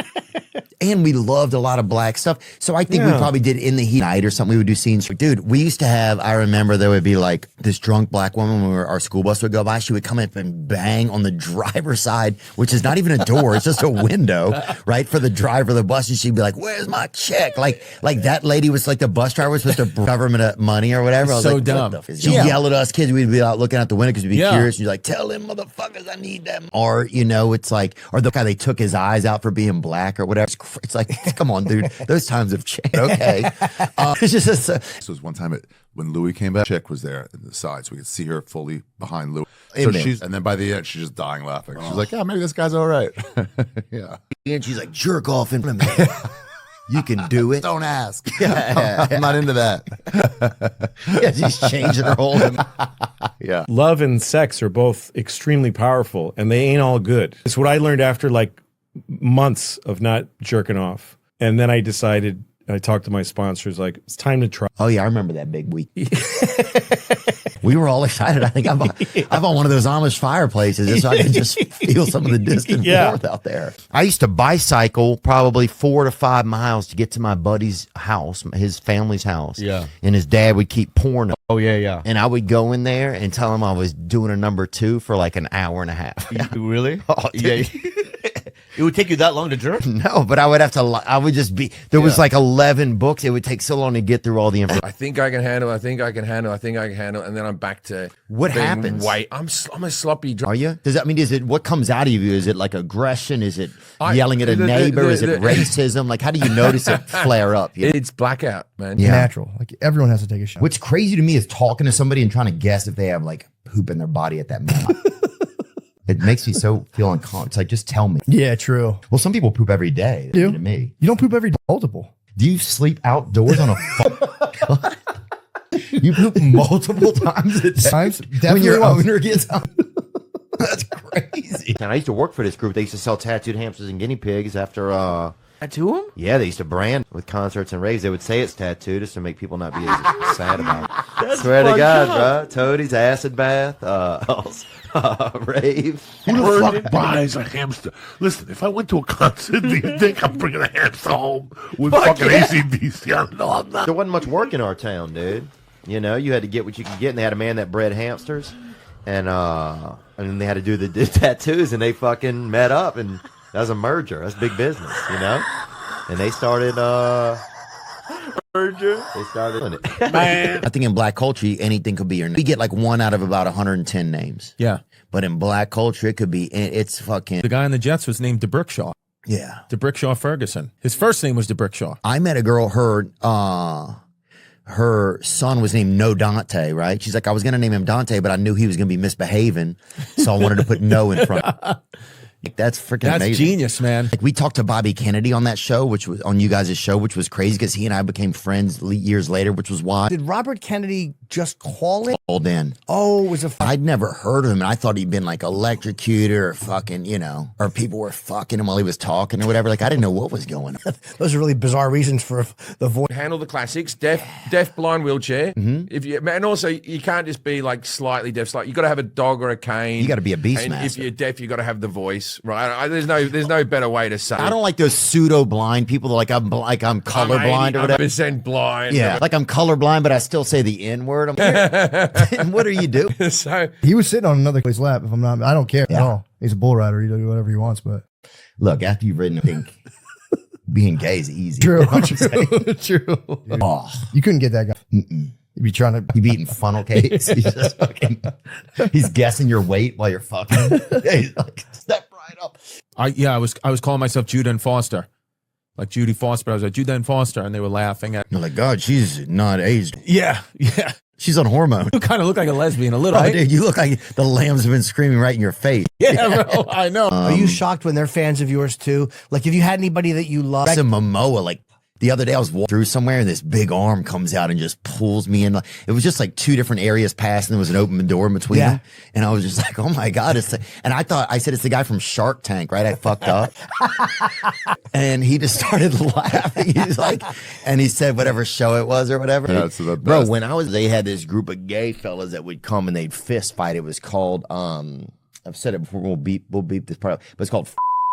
And we loved a lot of black stuff. So I think we probably did in the heat night or something. We would do scenes. Dude, we used to have, I remember there would be like this drunk black woman when our school bus would go by. She would come up and bang on the driver's side, which is not even a door. It's just a window, right? For the driver of the bus. And she'd be like, where's my check? Like that lady was like the bus driver was supposed to government money or whatever. I was So like, dumb. She'd yell at us kids. We'd be out looking out the window because we'd be Yeah. curious. She's like, tell them motherfuckers I need them. Or, you know, it's like, or the guy they took his eyes out for being black or whatever. It's like, come on, dude. Those times have changed. Okay. It's just This was one time when Louis came back, chick was there at the side, so we could see her fully behind Louis. So Amen. and then by the end, she's just dying laughing. She's like, yeah, maybe this guy's all right. Yeah. And she's like, jerk off in front of me. You can do it. Don't ask. Yeah. I'm not into that. Yeah, she's changing her whole. Yeah. Love and sex are both extremely powerful, and they ain't all good. It's what I learned after like months of not jerking off. And then I decided, I talked to my sponsors, like, it's time to try. Oh, yeah, I remember that big week. We were all excited. I think I bought one of those Amish fireplaces just so I could just feel some of the distant warmth out there. I used to bicycle probably 4 to 5 miles to get to my buddy's house, his family's house. Yeah. And his dad would keep porn. Oh, yeah, yeah. And I would go in there and tell him I was doing a number 2 for like an hour and a half. Really? Oh, Yeah. It would take you that long to jerk? No, but I would have to, I would just be, there was like 11 books. It would take so long to get through all the information. I think I can handle, I think I can handle, I think I can handle, and then I'm back to What being happens? white. I'm a sloppy drunk. Are you? Does that mean, is it, what comes out of you? Is it like aggression? Is it yelling at a neighbor? Is it racism? Like, how do you notice it flare up? You know? It's blackout, man. Yeah. Natural. Like everyone has to take a shot. What's crazy to me is talking to somebody and trying to guess if they have like poop in their body at that moment. It makes me so feel uncomfortable. It's like, just tell me. Yeah, true. Well, some people poop every day. Do To me. You don't poop every day. Multiple. Do you sleep outdoors on a You poop multiple times a day Times, when your definitely owner gets home? That's crazy. And I used to work for this group. They used to sell tattooed hamsters and guinea pigs after Tattoo them? yeah, they used to brand with concerts and raves. They would say it's tattooed just to make people not be as sad about it. Swear to God, bro. Toadies, acid bath, rave. Who the fuck buys a hamster? Listen, if I went to a concert, do you think I'm bringing a hamster home with fucking ACDC? No, I'm not. There wasn't much work in our town, dude. You know, you had to get what you could get, and they had a man that bred hamsters, and then they had to do the tattoos, and they fucking met up, and that was a merger. That's big business, you know? And they started merger. They started doing it. Man. I think in black culture, anything could be your name. We get like 1 out of about 110 names. Yeah. But in black culture, it could be, it's fucking. The guy on the Jets was named DeBrickshaw. Yeah. DeBrickshaw Ferguson. His first name was DeBrickshaw. I met a girl, her son was named No Dante, right? She's like, I was going to name him Dante, but I knew he was going to be misbehaving. So I wanted to put no in front. Like, that's freaking amazing. Genius, man. Like, we talked to Bobby Kennedy on that show, which was on you guys' show, which was crazy because he and I became friends years later, which was why. Did Robert Kennedy just call it? Called in. Oh, it was I'd never heard of him, and I thought he'd been like electrocuted or fucking, you know, or people were fucking him while he was talking or whatever. Like, I didn't know what was going on. Those are really bizarre reasons for the voice. Handle the classics, deaf, blind, wheelchair. If you, and also you can't just be like slightly deaf. You got to have a dog or a cane. You got to be a beast and master. if you're deaf, you got to have the voice, right? There's no better way to say. I don't like those pseudo blind people that I'm colorblind or whatever. 100% blind. Yeah, like I'm colorblind, but I still say the N word. I'm like, what are you doing? So he was sitting on another guy's lap. If I'm not, I don't care at all. He's a bull rider. He does whatever he wants. But look, after you've ridden, I think being gay is easy. True, You know what I'm saying? true. Oh, You couldn't get that guy. mm-mm. You'd be trying to. You be eating funnel cakes. He's just fucking. He's guessing your weight while you're fucking. He's like, step right up. I was calling myself Judah and Foster. Like Judy Foster, but I was like Judah and Foster, and they were laughing at. You're like, God, she's not aged. Yeah. She's on hormone. You kind of look like a lesbian a little. Oh, right? dude, you look like the lambs have been screaming right in your face. Yeah, bro, I know. Are you shocked when they're fans of yours too? Like, if you had anybody that you love, Some Momoa, like the other day I was walking through somewhere and this big arm comes out and just pulls me in. It was just like 2 different areas past and there was an open door in between them. And I was just like, oh my God. And I said, it's the guy from Shark Tank, right? I fucked up. And he just started laughing. He's like, and he said whatever show it was or whatever. That's the best. Bro, when they had this group of gay fellas that would come and they'd fist fight. It was called, I've said it before, we'll beep this part up, but it's called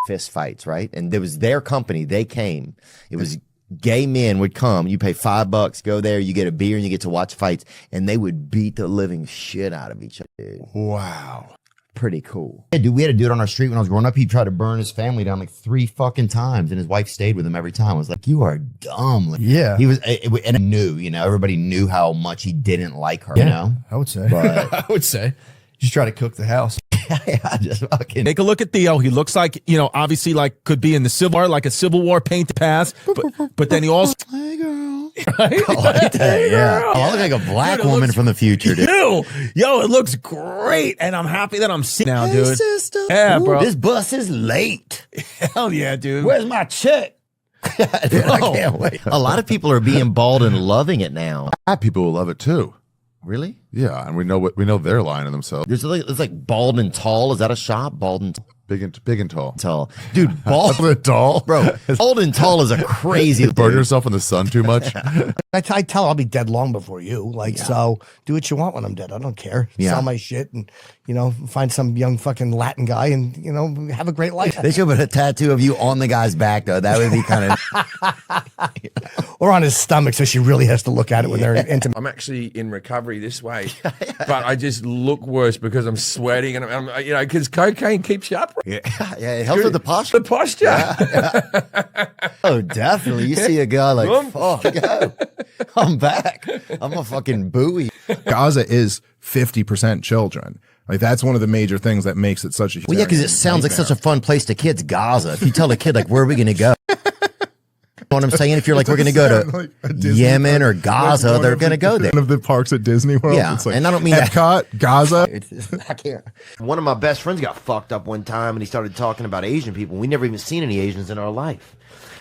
fist fights, right? And there was their company. They came. It was gay men would come. You pay $5, go there, you get a beer, and you get to watch fights. And they would beat the living shit out of each other. Dude. Wow. Pretty cool. Yeah, dude, we had a dude on our street when I was growing up. He tried to burn his family down like 3 fucking times, and his wife stayed with him every time. I was like, you are dumb. Like, Yeah. He was, and I knew, you know, everybody knew how much he didn't like her, you know? I would say. But I would say. Just try to cook the house. I just fucking. Take a look at Theo. He looks like, you know, obviously like could be in the Civil War, like a Civil War paint past, but then he also. Hey, girl. Right? I like that, yeah. Oh, I look like a black woman from the future, dude. Yo, it looks great, and I'm happy that I'm seeing now, dude. Sister. Yeah, Ooh, bro. this bus is late. Hell yeah, dude. Where's my check? Dude, I can't wait. A lot of people are being bald and loving it now. People will love it too. Really? Yeah, and we know they're lying to themselves. It's like Bald and Tall. Is that a shop? Bald and big and tall. Tall, dude. Bald and tall, bro. Bald and Tall is a crazy. Burn yourself in the sun too much. I tell her I'll be dead long before you. So do what you want when I'm dead. I don't care. Yeah. Sell my shit and find some young fucking Latin guy and have a great life. They should put a tattoo of you on the guy's back though. That would be kind of. Or on his stomach, so she really has to look at it when they're intimate. I'm actually in recovery this way, but I just look worse because I'm sweating and I'm because cocaine keeps you up. Yeah, it helps with the posture. The posture. Yeah. Oh, definitely. You see a guy like, fuck, yo, I'm back. I'm a fucking buoy. Gaza is 50% children. Like that's one of the major things that makes it such a. Well, yeah, because it sounds like such a fun place to kids. Gaza. If you tell a kid like, where are we going to go? You know what I'm saying? If you're like, we're going to go to Yemen or Gaza, they're going to go there. One of the parks at Disney World. Yeah, it's like and I don't mean Epcot, Gaza. I can't. One of my best friends got fucked up one time, and he started talking about Asian people. We never even seen any Asians in our life.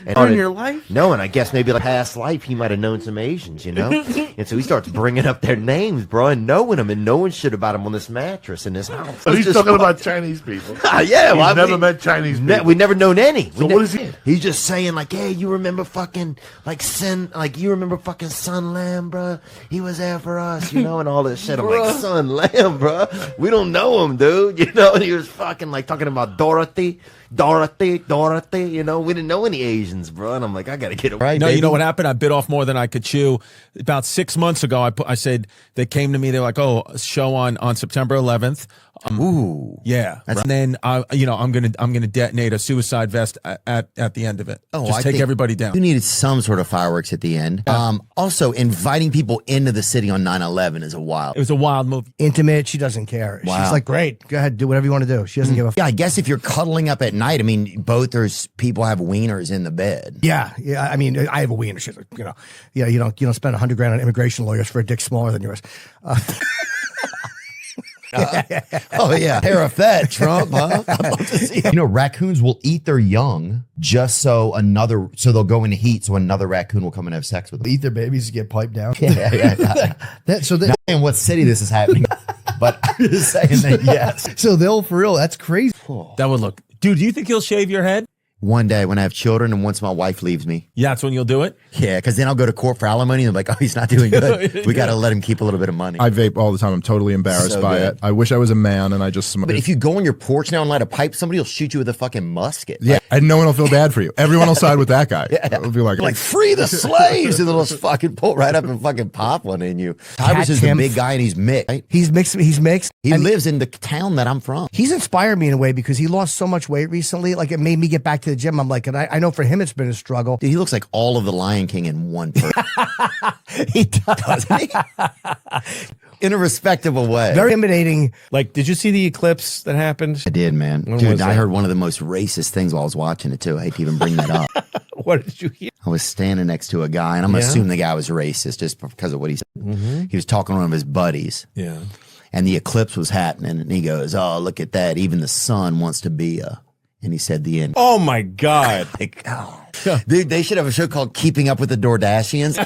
And in your life? No, and I guess maybe like past life he might have known some Asians, And so he starts bringing up their names, bro, and knowing them and knowing shit about them on this mattress in this house. But he's talking about Chinese people. Yeah, well, He's never met Chinese people. We never known any. So what is he? He's just saying like, hey, you remember fucking you remember fucking Sun Lam, bro? He was there for us, and all this shit. I'm like, Sun Lam, bro? We don't know him, dude. And he was fucking like talking about Dorothy. We didn't know any Asians, bro. And I'm like, I gotta get it right. No, you know what happened? I bit off more than I could chew. About 6 months ago, I said they came to me. They're like, "Oh, a show on September 11th." Ooh, yeah. And then I'm gonna detonate a suicide vest at the end of it. Oh, just take everybody down. You needed some sort of fireworks at the end. Also, inviting people into the city on 9/11 is a wild. It was a wild move. Intimate. She doesn't care. Wow. She's like, great, go ahead, do whatever you want to do. She doesn't give a. Yeah, I guess if you're cuddling up at night, I mean, both there's people have wieners in the bed. Yeah. I mean, I have a wiener. She's like, yeah, you don't spend $100,000 on immigration lawyers for a dick smaller than yours. Oh yeah, hair of that Trump, huh? I'd love to see. Raccoons will eat their young just so they'll go into heat, so another raccoon will come and have sex with them. Eat their babies to get piped down. Yeah. Not in what city this is happening, but I'm just saying that yes. So they'll for real. That's crazy. That would look, dude. Do you think he'll shave your head? One day when I have children and once my wife leaves me. Yeah, that's when you'll do it? Yeah, because then I'll go to court for alimony and I'm like, oh, he's not doing good. We got to let him keep a little bit of money. I vape all the time. I'm totally embarrassed by it. I wish I was a man and I just smoke. But if you go on your porch now and light a pipe, somebody will shoot you with a fucking musket. Yeah, and no one will feel bad for you. Everyone will side with that guy. Yeah. It'll be like free the slaves, and they'll just fucking pull right up and fucking pop one in you. Tyrus is the big guy and he's mixed. Right? He's mixed. He lives in the town that I'm from. He's inspired me in a way because he lost so much weight recently. Like it made me get back to the gym. I'm like, and I know for him it's been a struggle. Dude, he looks like all of the Lion King in one person. He does. In a respectable way. Very intimidating. Like, did you see the eclipse that happened? I did, man. Dude, I heard one of the most racist things while I was watching it too. I hate to even bring that up. What did you hear? I was standing next to a guy, and I'm assuming the guy was racist just because of what he said. Mm-hmm. He was talking to one of his buddies. Yeah. And the eclipse was happening, and he goes, "Oh, look at that! Even the sun wants to be a." And he said the end. Oh my God! Dude, they should have a show called "Keeping Up with the Kardashians."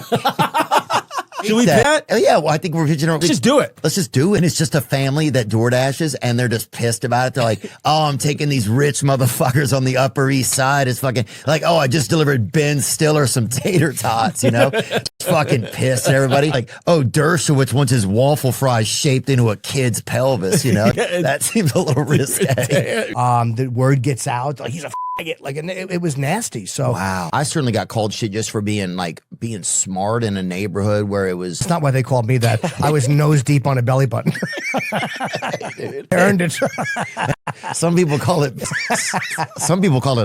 Should we do that? Oh, yeah, well, I think we're pitching. Let's just do it. Let's just do it. And it's just a family that door dashes, and they're just pissed about it. They're like, "Oh, I'm taking these rich motherfuckers on the Upper East Side. It's fucking like, oh, I just delivered Ben Stiller some tater tots, Just fucking pissed at everybody. Like, oh, Dershowitz wants his waffle fries shaped into a kid's pelvis. That seems a little risque. The word gets out. Like he's a faggot. Like it was nasty. So wow, I certainly got called shit just for being smart in a neighborhood where it was. It's not why they called me that. I was nose deep on a belly button. Earned it. Some people call it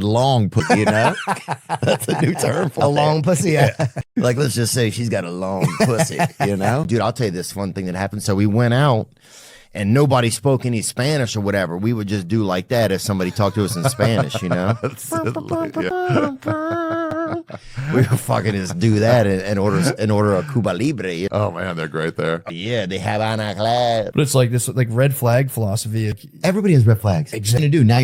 long pussy, That's a new term for a long pussy, yeah. Like, let's just say she's got a long pussy, Dude, I'll tell you this fun thing that happened. So we went out and nobody spoke any Spanish or whatever. We would just do like that if somebody talked to us in Spanish, We would fucking just do that and order a Cuba Libre. Oh man, they're great there. Yeah, they have Havana Club. But it's like this red flag philosophy. Everybody has red flags. Exactly. Now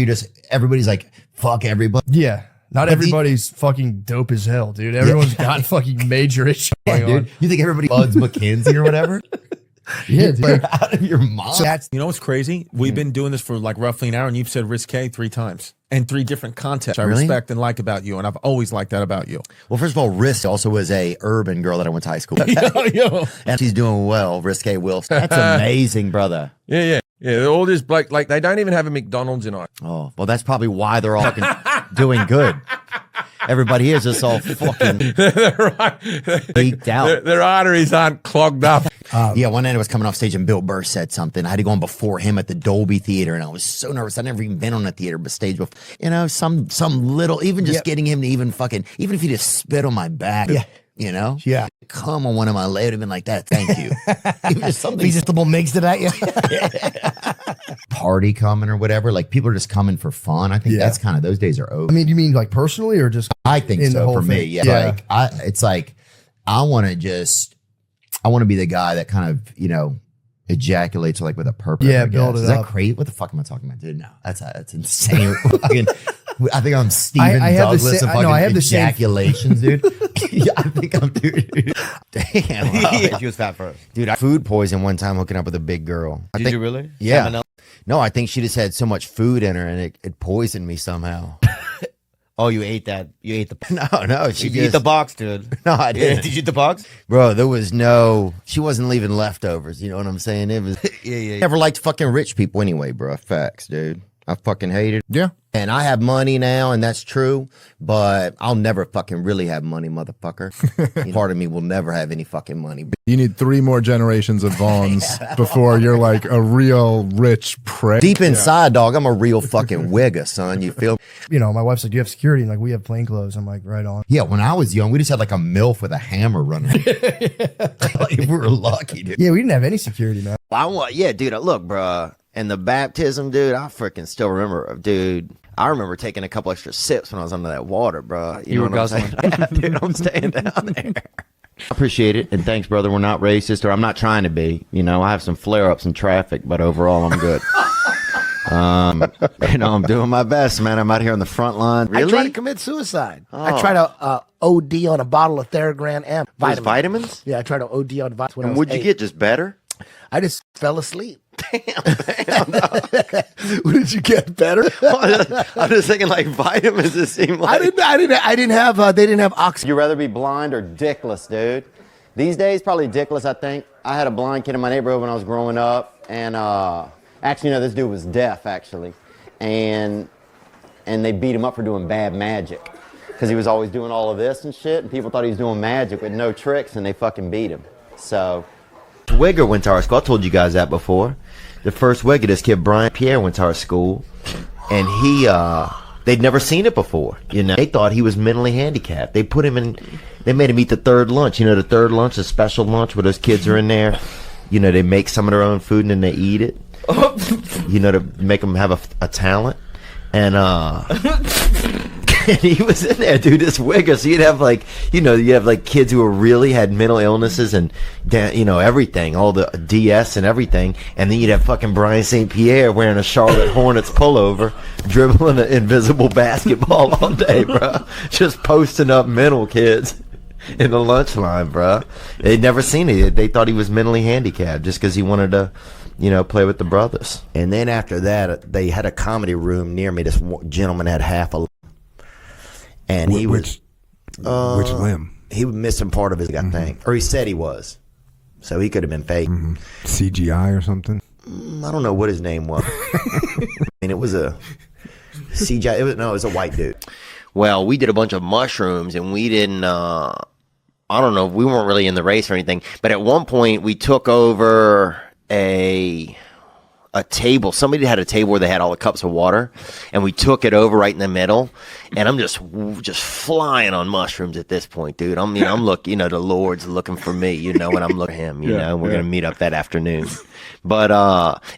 everybody's like, fuck everybody. Yeah. Not everybody's fucking dope as hell, dude. Everyone's got fucking major issues going on. You think everybody buds McKinsey or whatever? Yeah, dude. You're out of your mind. You know what's crazy? We've been doing this for like roughly an hour, and you've said risque 3 times in 3 different contexts. I Really? respect and like about you, and I've always liked that about you. Well, first of all, Risk also was a urban girl that I went to high school with. And she's doing well, Risque Wilson. That's amazing, brother. Yeah. They're all just like they don't even have a McDonald's in it. Oh, well, that's probably why they're all fucking doing good. Everybody here is just all fucking geeked out. Their arteries aren't clogged up. Yeah, one night I was coming off stage and Bill Burr said something. I had to go on before him at the Dolby Theater, and I was so nervous. I'd never even been on a theater but stage before. You know, some little, even just getting him to even if he just spit on my back. Yeah. You know? Yeah. Come on one of my legs, would have been like that. Thank you. Even just something. He just double makes it at you. Party coming or whatever. Like people are just coming for fun. I think that's kind of, those days are over. I mean, you mean like personally or just? I think in the so whole for me. thing? Yeah. Like it's like, I want to be the guy that kind of, you know, ejaculates like with a purpose. Yeah, I guess. build it Is that up. crazy? What the fuck am I talking about, dude? No, that's insane. I think I'm Steven I have the Douglas sa- of fucking no, I have the same- ejaculations, dude. Yeah, I think I'm dude. Damn. Wow. She was fat first. Dude, I food poisoned one time hooking up with a big girl. Did you really? Yeah. Salmonella? No, I think she just had so much food in her and it poisoned me somehow. Oh, you ate that? You ate the? No, She eat the box, dude. No, I didn't. Did you eat the box? Bro, there was she wasn't leaving leftovers. You know what I'm saying? It was, Yeah. never liked fucking rich people anyway, bro. Facts, dude. I fucking hate it. Yeah. And I have money now, and that's true, but I'll never fucking really have money, motherfucker. Part of me will never have any fucking money. You need 3 more generations of Vaughns before you're like a real rich prick. Deep inside, dog, I'm a real fucking wigger, son. You feel? You know, my wife's like, "Do you have security?" And like, we have plain clothes. I'm like, right on. Yeah, when I was young, we just had like a MILF with a hammer running. Like, we were lucky, dude. Yeah, we didn't have any security, man. Yeah, dude. Look, bro. And the baptism, dude. I freaking still remember, dude. I remember taking a couple extra sips when I was under that water, bro. You were know what I'm guzzling. saying? Dude, I'm staying down there. I appreciate it, and thanks, brother. We're not racist, or I'm not trying to be. You know, I have some flare-ups in traffic, but overall, I'm good. You know, I'm doing my best, man. I'm out here on the front line. I tried to commit suicide. Oh. I tried to OD on a bottle of Theragram M. Those vitamins? Yeah, I tried to OD on vitamins. When And I was what'd you 8. get? Just better? I just fell asleep. What did you get better? I'm just thinking like vitamins. It seemed like I didn't have. They didn't have oxygen. You rather be blind or dickless, dude? These days, probably dickless. I think I had a blind kid in my neighborhood when I was growing up, and actually, no, this dude was deaf actually, and they beat him up for doing bad magic because he was always doing all of this and shit, and people thought he was doing magic with no tricks, and they fucking beat him. So, Wigger went to our school. I told you guys that before. The first Wigger, this kid Brian Pierre, went to our school, and they'd never seen it before. You know, they thought he was mentally handicapped. They put him in. They made him eat the third lunch. You know, the third lunch, the special lunch where those kids are in there. You know, they make some of their own food and then they eat it. You know, to make them have a talent. And and he was in there, dude, this Wigger. So you'd have like, you know, you have like kids who really had mental illnesses and, you know, everything, all the DS and everything. And then you'd have fucking Brian St. Pierre wearing a Charlotte Hornets pullover, dribbling an invisible basketball all day, bro. Just posting up mental kids in the lunch line, bro. They'd never seen it. They thought he was mentally handicapped just because he wanted to, you know, play with the brothers. And then after that, they had a comedy room near me. This gentleman had half a, and he was which limb? He was missing part of his, I think, or he said he was. So he could have been fake. CGI or something. I don't know what his name was. I mean, it was a CGI. It was a white dude. Well, we did a bunch of mushrooms, and we didn't. I don't know. We weren't really in the race or anything. But at one point, we took over a table. Somebody had a table where they had all the cups of water, and we took it over right in the middle. And I'm just flying on mushrooms at this point, dude. I'm looking, you know, the Lord's looking for me, you know, and I'm looking for him, you know, and we're gonna meet up that afternoon. But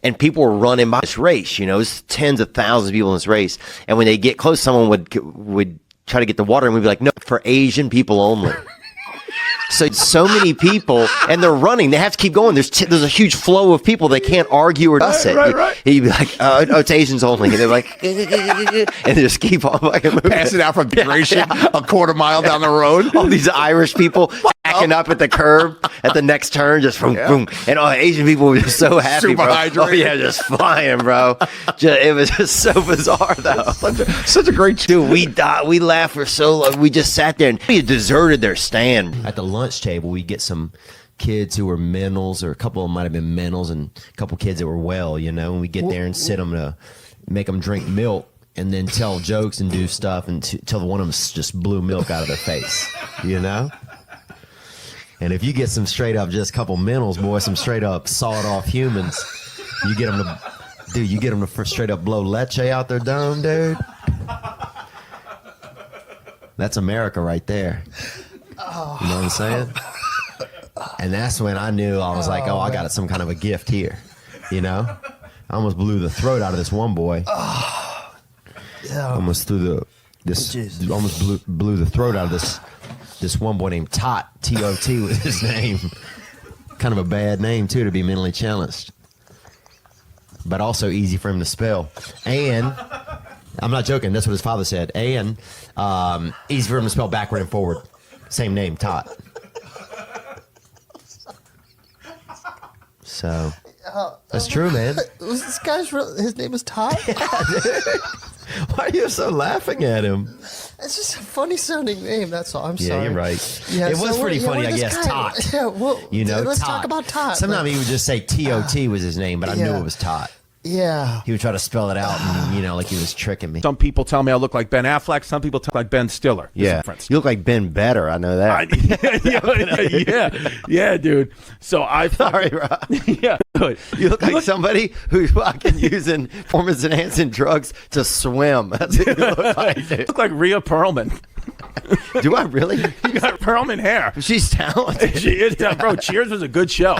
and people were running by this race, you know, there's tens of thousands of people in this race. And when they get close, someone would try to get the water, and we'd be like, no, for Asian people only. So many people, and they're running. They have to keep going. There's a huge flow of people. They can't argue or discuss it. Right. He'd be like, "Oh, it's Asians only." And they're like, and they just keep on fucking moving. Pass it out from duration a quarter mile down the road. All these Irish people backing up at the curb at the next turn, just boom, boom. And all Asian people were just so happy, Super bro. hydrated. Oh yeah, just flying, bro. It was just so bizarre, though. Such a great dude. We died. We laughed for so long. We just sat there and we had deserted their stand. At the lunch table, we get some kids who were mentals, or a couple of them might have been mentals, and a couple kids that were well, and we get there and sit them to make them drink milk, and then tell jokes and do stuff until one of them just blew milk out of their face, And if you get some straight up just couple mentals, boy, some straight up sawed off humans, you get them to straight up blow leche out their dome, dude. That's America right there. You know what I'm saying? And that's when I knew, I was like, I got some kind of a gift here. I almost blew the throat out of this one boy. Almost blew the throat out of this one boy named Tot. T-O-T was his name. Kind of a bad name too, to be mentally challenged, but also easy for him to spell. And I'm not joking, that's what his father said. And easy for him to spell backward and forward. Same name, Tot. So that's true, man. Was this guy's his name is Todd? Why are you so laughing at him? It's just a funny sounding name. That's all. I'm sorry. Yeah, you're right. Yeah, it was pretty funny, I guess. Tot. Yeah, well, let's talk about Tot. Sometimes he would just say T-O-T was his name, but I knew it was Tot. Yeah. He would try to spell it out, and like he was tricking me. Some people tell me I look like Ben Affleck. Some people tell me like Ben Stiller. Yeah, you look like Ben Better. I know that. Yeah, dude. So Sorry, Rob. Yeah, you look like somebody who's fucking using performance-enhancing drugs to swim. That's what you look like. You look like Rhea Perlman. Do I really? You got Perlman hair. She's talented. She is, bro. Cheers was a good show.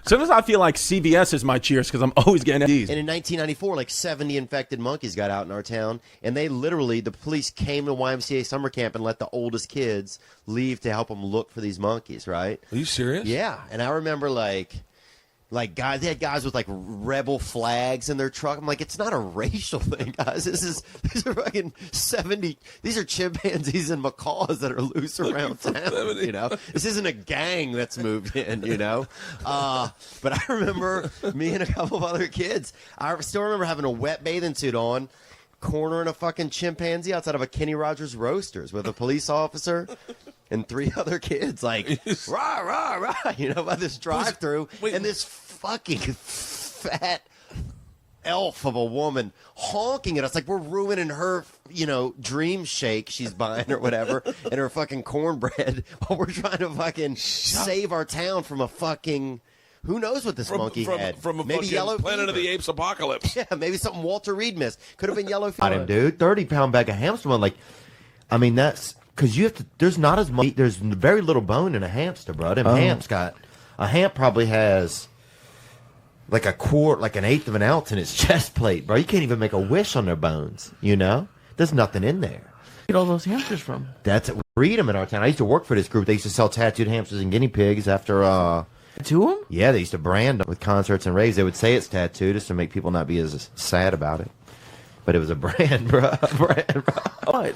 Sometimes I feel like CBS is my Cheers because I'm always getting these. And in 1994, like 70 infected monkeys got out in our town, and the police came to YMCA summer camp and let the oldest kids leave to help them look for these monkeys, right? Are you serious? Yeah. And I remember like guys, they had guys with like rebel flags in their truck. I'm like, it's not a racial thing, guys. These are fucking 70. These are chimpanzees and macaws that are loose around town. This isn't a gang that's moved in. But I remember me and a couple of other kids. I still remember having a wet bathing suit on, cornering a fucking chimpanzee outside of a Kenny Rogers Roasters with a police officer and 3 other kids, like, rah, rah, rah, by this drive-through, and this fucking fat elf of a woman honking at us like we're ruining her, dream shake she's buying or whatever, and her fucking cornbread while we're trying to fucking save our town from a fucking... Who knows what this monkey had? From a maybe fucking yellow Planet of fever. the Apes apocalypse. Yeah, maybe something Walter Reed missed. Could have been yellow fever. Got him, dude. 30-pound bag of hamster bone. That's because you have to. There's not as much. There's very little bone in a hamster, bro. Them hamps got a hamp probably has like a quart, like an eighth of an ounce in its chest plate, bro. You can't even make a wish on their bones. There's nothing in there. Get all those hamsters from? That's it. We breed them in our town. I used to work for this group. They used to sell tattooed hamsters and guinea pigs after. To them? Yeah, they used to brand them with concerts and raves. They would say it's tattooed just to make people not be as sad about it. But it was a brand, bro. What?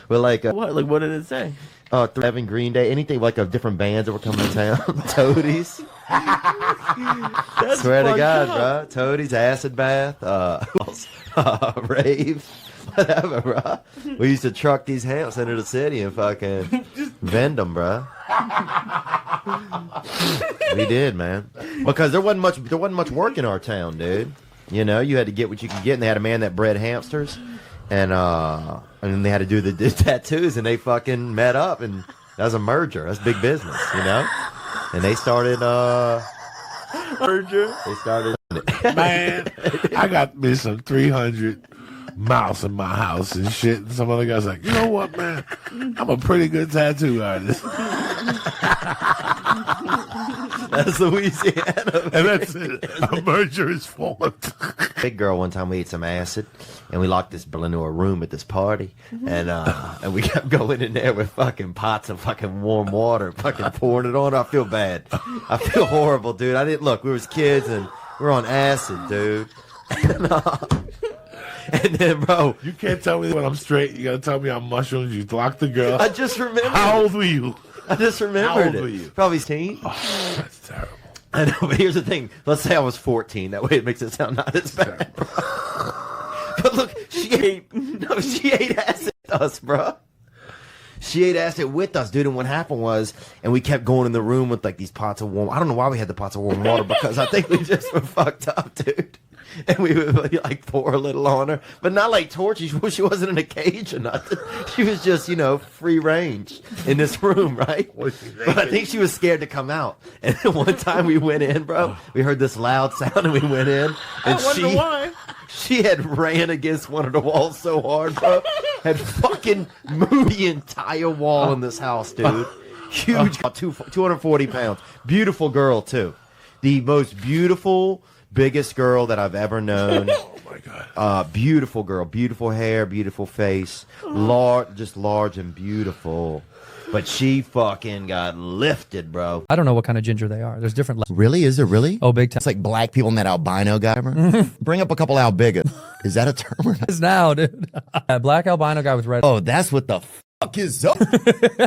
Well, what? Like, what did it say? Having Green Day, anything like of different bands that were coming to town. Toadies. Swear to God, bro. Toadies, Acid Bath, Rave, whatever, bro. We used to truck these hamps into the city and fucking vend them, bro. We did, man. Because there wasn't much work in our town, dude. You had to get what you could get, and they had a man that bred hamsters, and then they had to do the tattoos, and they fucking met up, and that was a merger. That's big business, And they started merger. They started Man, I got me some 300 mouse in my house and shit. And some other guy's like, you know what, man? I'm a pretty good tattoo artist. That's Louisiana. And that's it. A merger is formed. big girl one time. We ate some acid, and we locked this girl into a room at this party, and we kept going in there with fucking pots of fucking warm water, fucking pouring it on her. I feel bad. I feel horrible, dude. I didn't look. We was kids, and we were on acid, dude. And then, bro, you can't tell me when I'm straight. You gotta tell me on mushrooms. You locked the girl. I just remembered. How old were you? I just remembered How old it. were you? Probably teen. Oh, that's terrible. I know, but here's the thing. Let's say I was 14. That way it makes it sound not as bad, bro. But look, she ate acid with us, bro. She ate acid with us, dude. And what happened was, and we kept going in the room with like these pots of warm. I don't know why we had the pots of warm water, because I think we just were fucked up, dude. And we would like pour a little on her, but not like torture. She wasn't in a cage or nothing. She was just, free range in this room, right? But I think she was scared to come out. And then one time we went in, bro. We heard this loud sound, and we went in. And I wonder why. She had ran against one of the walls so hard, bro. Had fucking moved the entire wall in this house, dude. Huge, 240 pounds. Beautiful girl, too. The most beautiful, biggest girl that I've ever known. Oh my god. Beautiful girl, beautiful hair, beautiful face, just large and beautiful. But she fucking got lifted, bro. I don't know what kind of ginger they are. There's different. Really? Is there really? Oh, big time. It's like black people and that albino guy. Bring up a couple albigas. Is that a term or not? It's now, dude. A black albino guy with red. Oh, that's what the fuck is up,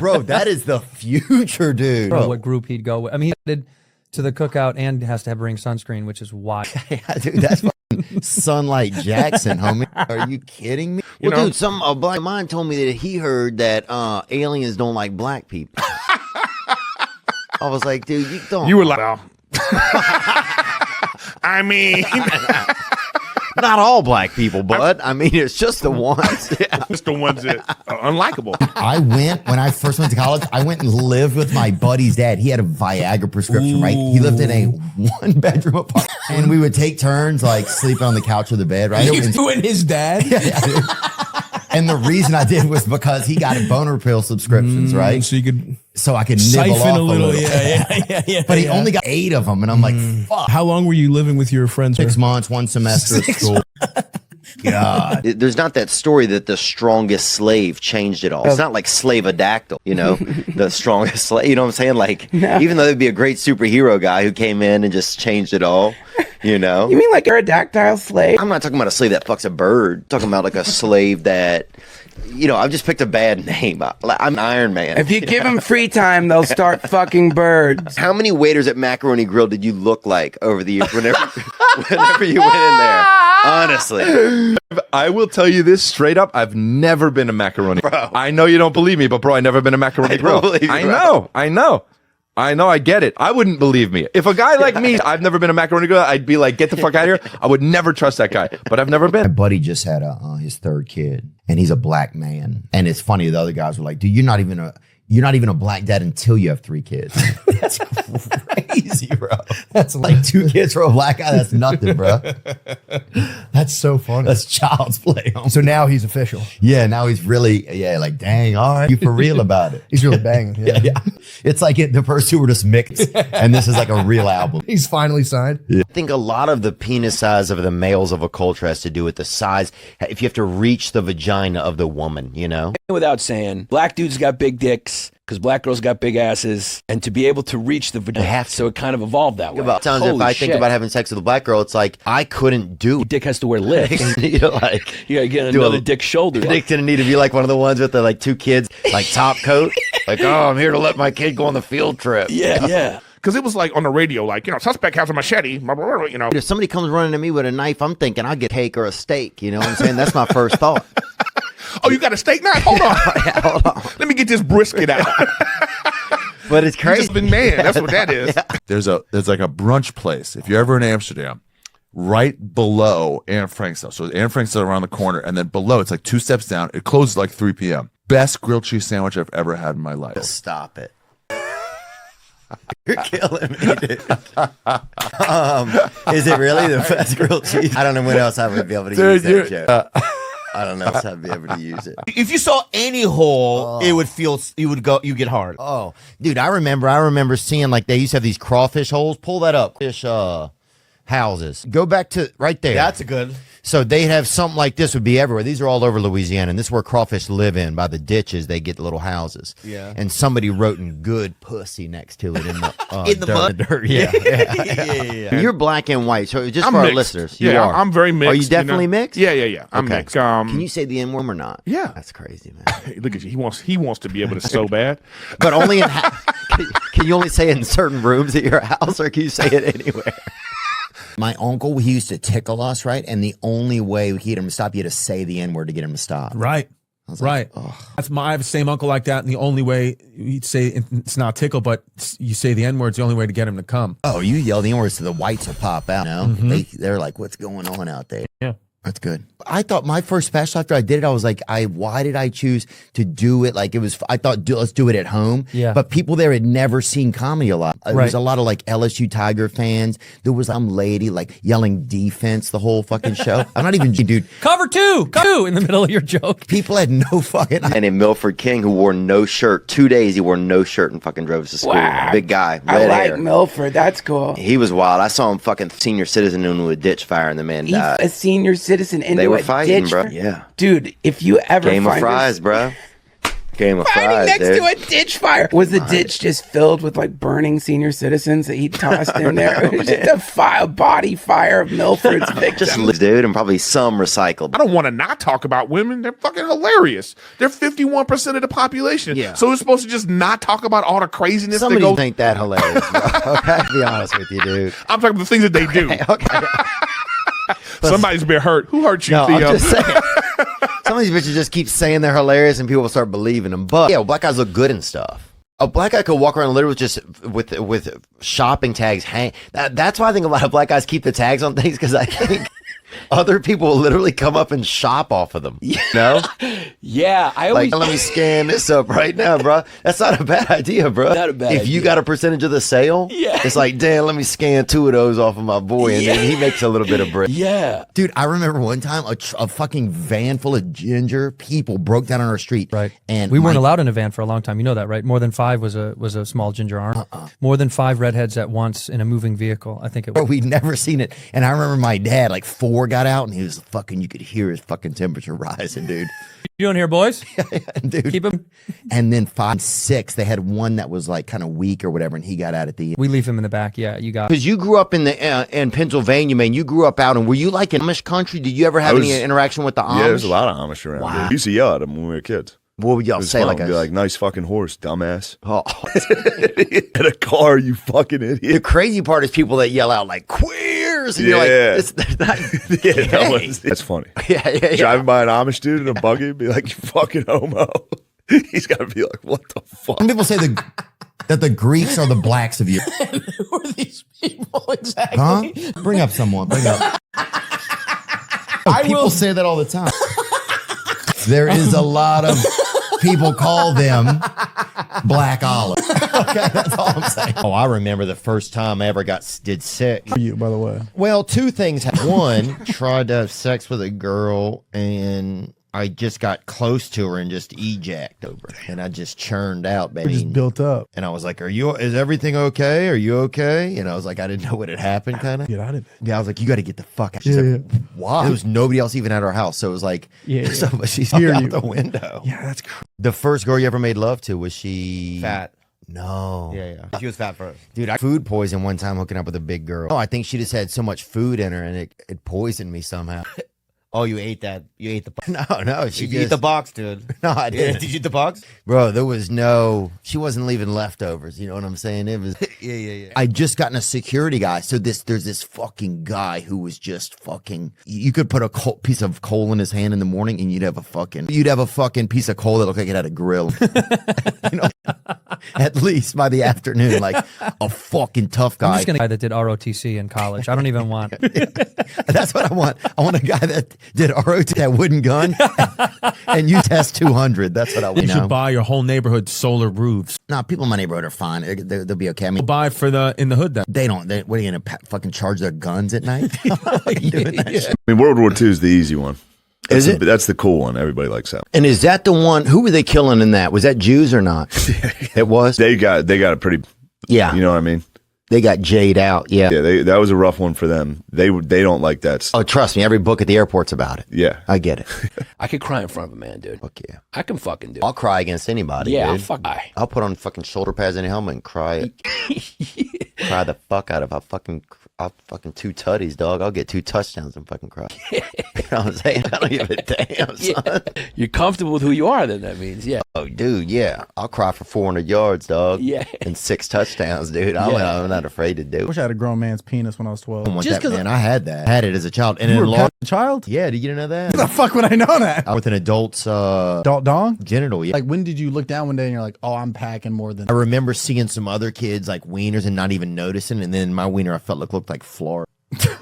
bro. That is the future, dude. Bro, what group he'd go with? I mean, he did to the cookout and has to bring sunscreen, which is wild. Yeah, dude, that's fucking Sunlight Jackson, homie. Are you kidding me? Well, dude, a black man told me that he heard that aliens don't like black people. I was like, dude, you don't. You were like, well, I mean, not all black people, bud. I mean, it's just the ones. Yeah. Just the ones that are unlikable. When I first went to college, I went and lived with my buddy's dad. He had a Viagra prescription, right? He lived in a 1-bedroom apartment. And we would take turns, like, sleeping on the couch or the bed, right? You and his dad? Yeah. And the reason I did was because he got a boner pill subscriptions, right? So I could nibble siphon off a little. Yeah. But he only got 8 of them, and I'm like, fuck. How long were you living with your friends? 6 months, 1 semester at school. God. There's not that story that the strongest slave changed it all. It's not like Slave-adactyl, the strongest slave. You know what I'm saying? Like, even though there'd be a great superhero guy who came in and just changed it all, You mean like a dactyl slave? I'm not talking about a slave that fucks a bird. I'm talking about like a slave that, I've just picked a bad name. I'm Iron Man. If you give them free time, they'll start fucking birds. How many waiters at Macaroni Grill did you look like over the years whenever you went in there? Honestly. I will tell you this straight up. I've never been to Macaroni. Bro. I know you don't believe me, but bro, I've never been to Macaroni Grill. I know, I get it. I wouldn't believe me. If a guy like me, I've never been to Macaroni Grill, I'd be like, get the fuck out of here. I would never trust that guy, but I've never been. My buddy just had his 3rd kid, and he's a black man. And it's funny, the other guys were like, dude, you're not even a black dad until you have 3 kids. That's crazy, bro. That's like 2 kids for a black guy. That's nothing, bro. That's so funny. That's child's play. So now he's official. Yeah, now he's really, like, dang, all right, you for real about it. He's really banging. Yeah. It's like the first 2 were just mixed, and this is like a real album. He's finally signed. Yeah. I think a lot of the penis size of the males of a culture has to do with the size, if you have to reach the vagina of the woman, Without saying, black dudes got big dicks because black girls got big asses, and to be able to reach the vagina, so it kind of evolved that way. Sometimes if I think about having sex with a black girl, it's like I couldn't do. Your dick has to wear lips. You gotta get another dick shoulder. Your dick didn't need to be like one of the ones with the like 2 kids, like top coat. Like, oh, I'm here to let my kid go on the field trip. Yeah. Because it was like on the radio, like, suspect has a machete, If somebody comes running at me with a knife, I'm thinking I'll get cake or a steak. You know what I'm saying? That's my first thought. Oh, you got a steak knife? Hold on. Let me get this brisket out. But it's crazy. Just been man. That's what that is. Yeah. There's like a brunch place. If you're ever in Amsterdam, right below Anne Frank's house. So Anne Frank's around the corner, and then below, it's like 2 steps down. It closes like 3 p.m. Best grilled cheese sandwich I've ever had in my life. Just stop it. You're killing me, dude. Is it really the best grilled cheese? I don't know when else I would be able to use that joke. I don't know if I'd be able to use it. If you saw any hole, it would feel you get hard. Oh, dude, I remember seeing like they used to have these crawfish holes. Pull that up, fish. houses. Go back to right there. That's a good. So they'd have something like this would be everywhere. These are all over Louisiana, and this is where crawfish live in. By the ditches, they get little houses. Yeah. And somebody wrote in good pussy next to it in the In the mud? dirt. Yeah. Yeah. You're black and white. So just I'm for our mixed. listeners, you Yeah, are. I'm very mixed. Are you definitely know? mixed? Yeah. I'm mixed. Can you say the N-word or not? Yeah. That's crazy, man. Look at you. He wants to be able to so bad. But only in can you only say it in certain rooms at your house, or can you say it anywhere? My uncle, he used to tickle us, right? And the only way we could get him to stop, you had to say the N-word to get him to stop. Right. Right. I have the same uncle like that, and the only way he'd say it's not tickle, but you say the N word, it's the only way to get him to come. Oh, you yell the N-words so the whites will pop out. No, they're like, "What's going on out there?" Yeah. That's good. I thought my first special after I did it, I was like, why did I choose to do it? Like I thought, let's do it at home. Yeah. But people there had never seen comedy a lot. There was Right. a lot of like LSU Tiger fans. There was some lady like yelling defense the whole fucking show. I'm not even, dude. Cover two in the middle of your joke. People had no fucking. And in Milford King, who wore no shirt, 2 days he wore no shirt and fucking drove us to school. Wow. Big guy, I red like hair. Milford. That's cool. He was wild. I saw him fucking senior citizen into a ditch fire and the man died. A senior citizen into They were a fighting, ditch. bro. Yeah. Dude, if you ever Game of find fries, bro. Game of fighting fries, next dude. to a ditch fire. Was the ditch just filled with like burning senior citizens that he tossed in there? It was just a body fire of Milford's victims. Just dude, and probably some recycled. I don't want to not talk about women. They're fucking hilarious. They're 51% of the population. Yeah. So we're supposed to just not talk about all the craziness Somebody that goes. think that hilarious, bro. Okay, to be honest with you, dude. I'm talking about the things that they do. Okay. Somebody's been hurt. Who hurt you, No, Theo? I'm just saying. Some of these bitches just keep saying they're hilarious and people will start believing them. But yeah, black guys look good and stuff. A black guy could walk around literally just with shopping tags hang. That's why I think a lot of black guys keep the tags on things, because I think other people will literally come up and shop off of them. You know? Yeah, I always Like, let me scan this up right now, bro. That's not a bad idea, bro. Not a bad If you idea. got a percentage of the sale, Yeah. it's like, damn, let me scan 2 of those off of my boy, and then he makes a little bit of bread. Yeah. Dude, I remember one time a fucking van full of ginger people broke down on our street. Right. And We weren't allowed in a van for a long time. You know that, right? More than 5 was a small ginger arm. More than 5 redheads at once in a moving vehicle. I think it was. But we'd never seen it. And I remember my dad, like 4 got out, and he was fucking, you could hear his fucking temperature rising, dude. You doing here, boys? Dude. Keep him. And then 5 and 6, they had one that was like kind of weak or whatever, and he got out at the end. We leave him in the back. Yeah, you got it. Because you grew up in Pennsylvania, man. You grew up out, and were you like in Amish country? Did you ever have any interaction with the Amish? Yeah, there's a lot of Amish around. Wow. We used to yell at them when we were kids. What would y'all It was say? fun. Like We'd be a like, nice fucking horse, dumbass. Oh. In a car, you fucking idiot. The crazy part is people that yell out like queers, and you're like, Yeah. they're not Yeah, gay. that's funny. Yeah. Driving by an Amish dude in a buggy, be like, you fucking homo. He's got to be like, what the fuck? Some people say that the Greeks are the blacks of you. Who are these people exactly? Huh? Bring up someone. Bring up. People say that all the time. There is a lot of people call them black olive. Okay, that's all I'm saying. Oh, I remember the first time I ever did sick. For you, by the way. Well, 2 things. One, tried to have sex with a girl, and I just got close to her and just ejected over, and I just churned out, baby. Just built up. And I was like, is everything okay? Are you okay? And I was like, I didn't know what had happened, kind of. Get out of it. Yeah, I was like, you got to get the fuck out. She's Yeah, like, why? There was nobody else even at our house. So it was like, Yeah. she's Hear out you. the window. Yeah, that's crazy. The first girl you ever made love to, was she Fat. No. Yeah. She was fat first. Dude, I food poisoned one time hooking up with a big girl. Oh, I think she just had so much food in her and it poisoned me somehow. Oh, you ate that. You ate the box. No, she Did you eat just- the box, dude? No, I didn't. Did you eat the box? Bro, she wasn't leaving leftovers. You know what I'm saying? It was. Yeah. I just gotten a security guy. So there's this fucking guy who was just fucking. You could put a piece of coal in his hand in the morning, and you'd have a fucking piece of coal that looked like it had a grill. You know, at least by the afternoon, like a fucking tough guy. I'm just gonna guy that did ROTC in college. I don't even want. That's what I want. I want a guy that did ROT, that wooden gun, and you test 200. That's what I want. You should buy your whole neighborhood solar roofs. No, people in my neighborhood are fine. They'll be okay. I mean, Buy for in the hood then. they don't. What are you gonna fucking charge their guns at night? Doing that shit? I mean, World War II is the easy one. Is it? That's the cool one. Everybody likes that. And is that the one? Who were they killing in that? Was that Jews or not? It was. They got a pretty. Yeah. You know what I mean? They got Jade out. Yeah. Yeah, that was a rough one for them. They don't like that. Oh, trust me, every book at the airport's about it. Yeah. I get it. I could cry in front of a man, dude. Fuck yeah. I can fucking do it. I'll cry against anybody. Yeah, dude. I'll put on fucking shoulder pads and a helmet and cry. Cry the fuck out of. I'll fucking 2 tutties, dog. I'll get 2 touchdowns and fucking cry. You know what I'm saying? I don't give a damn, son. You're comfortable with who you are, then that means, yeah. Oh, dude, yeah. I'll cry for 400 yards, dog. Yeah. And 6 touchdowns, dude. I'm not afraid to do I it. wish I had a grown man's penis when I was 12. I want that, man. I had that. I had it as a child. And You in were law, a child? yeah, did you know that? How the fuck would I know that? With an adult's Adult dong? genital, yeah. Like, when did you look down one day and you're like, oh, I'm packing more than... I remember seeing some other kids like wieners and not even noticing, and then my wiener I felt looked like Florida. I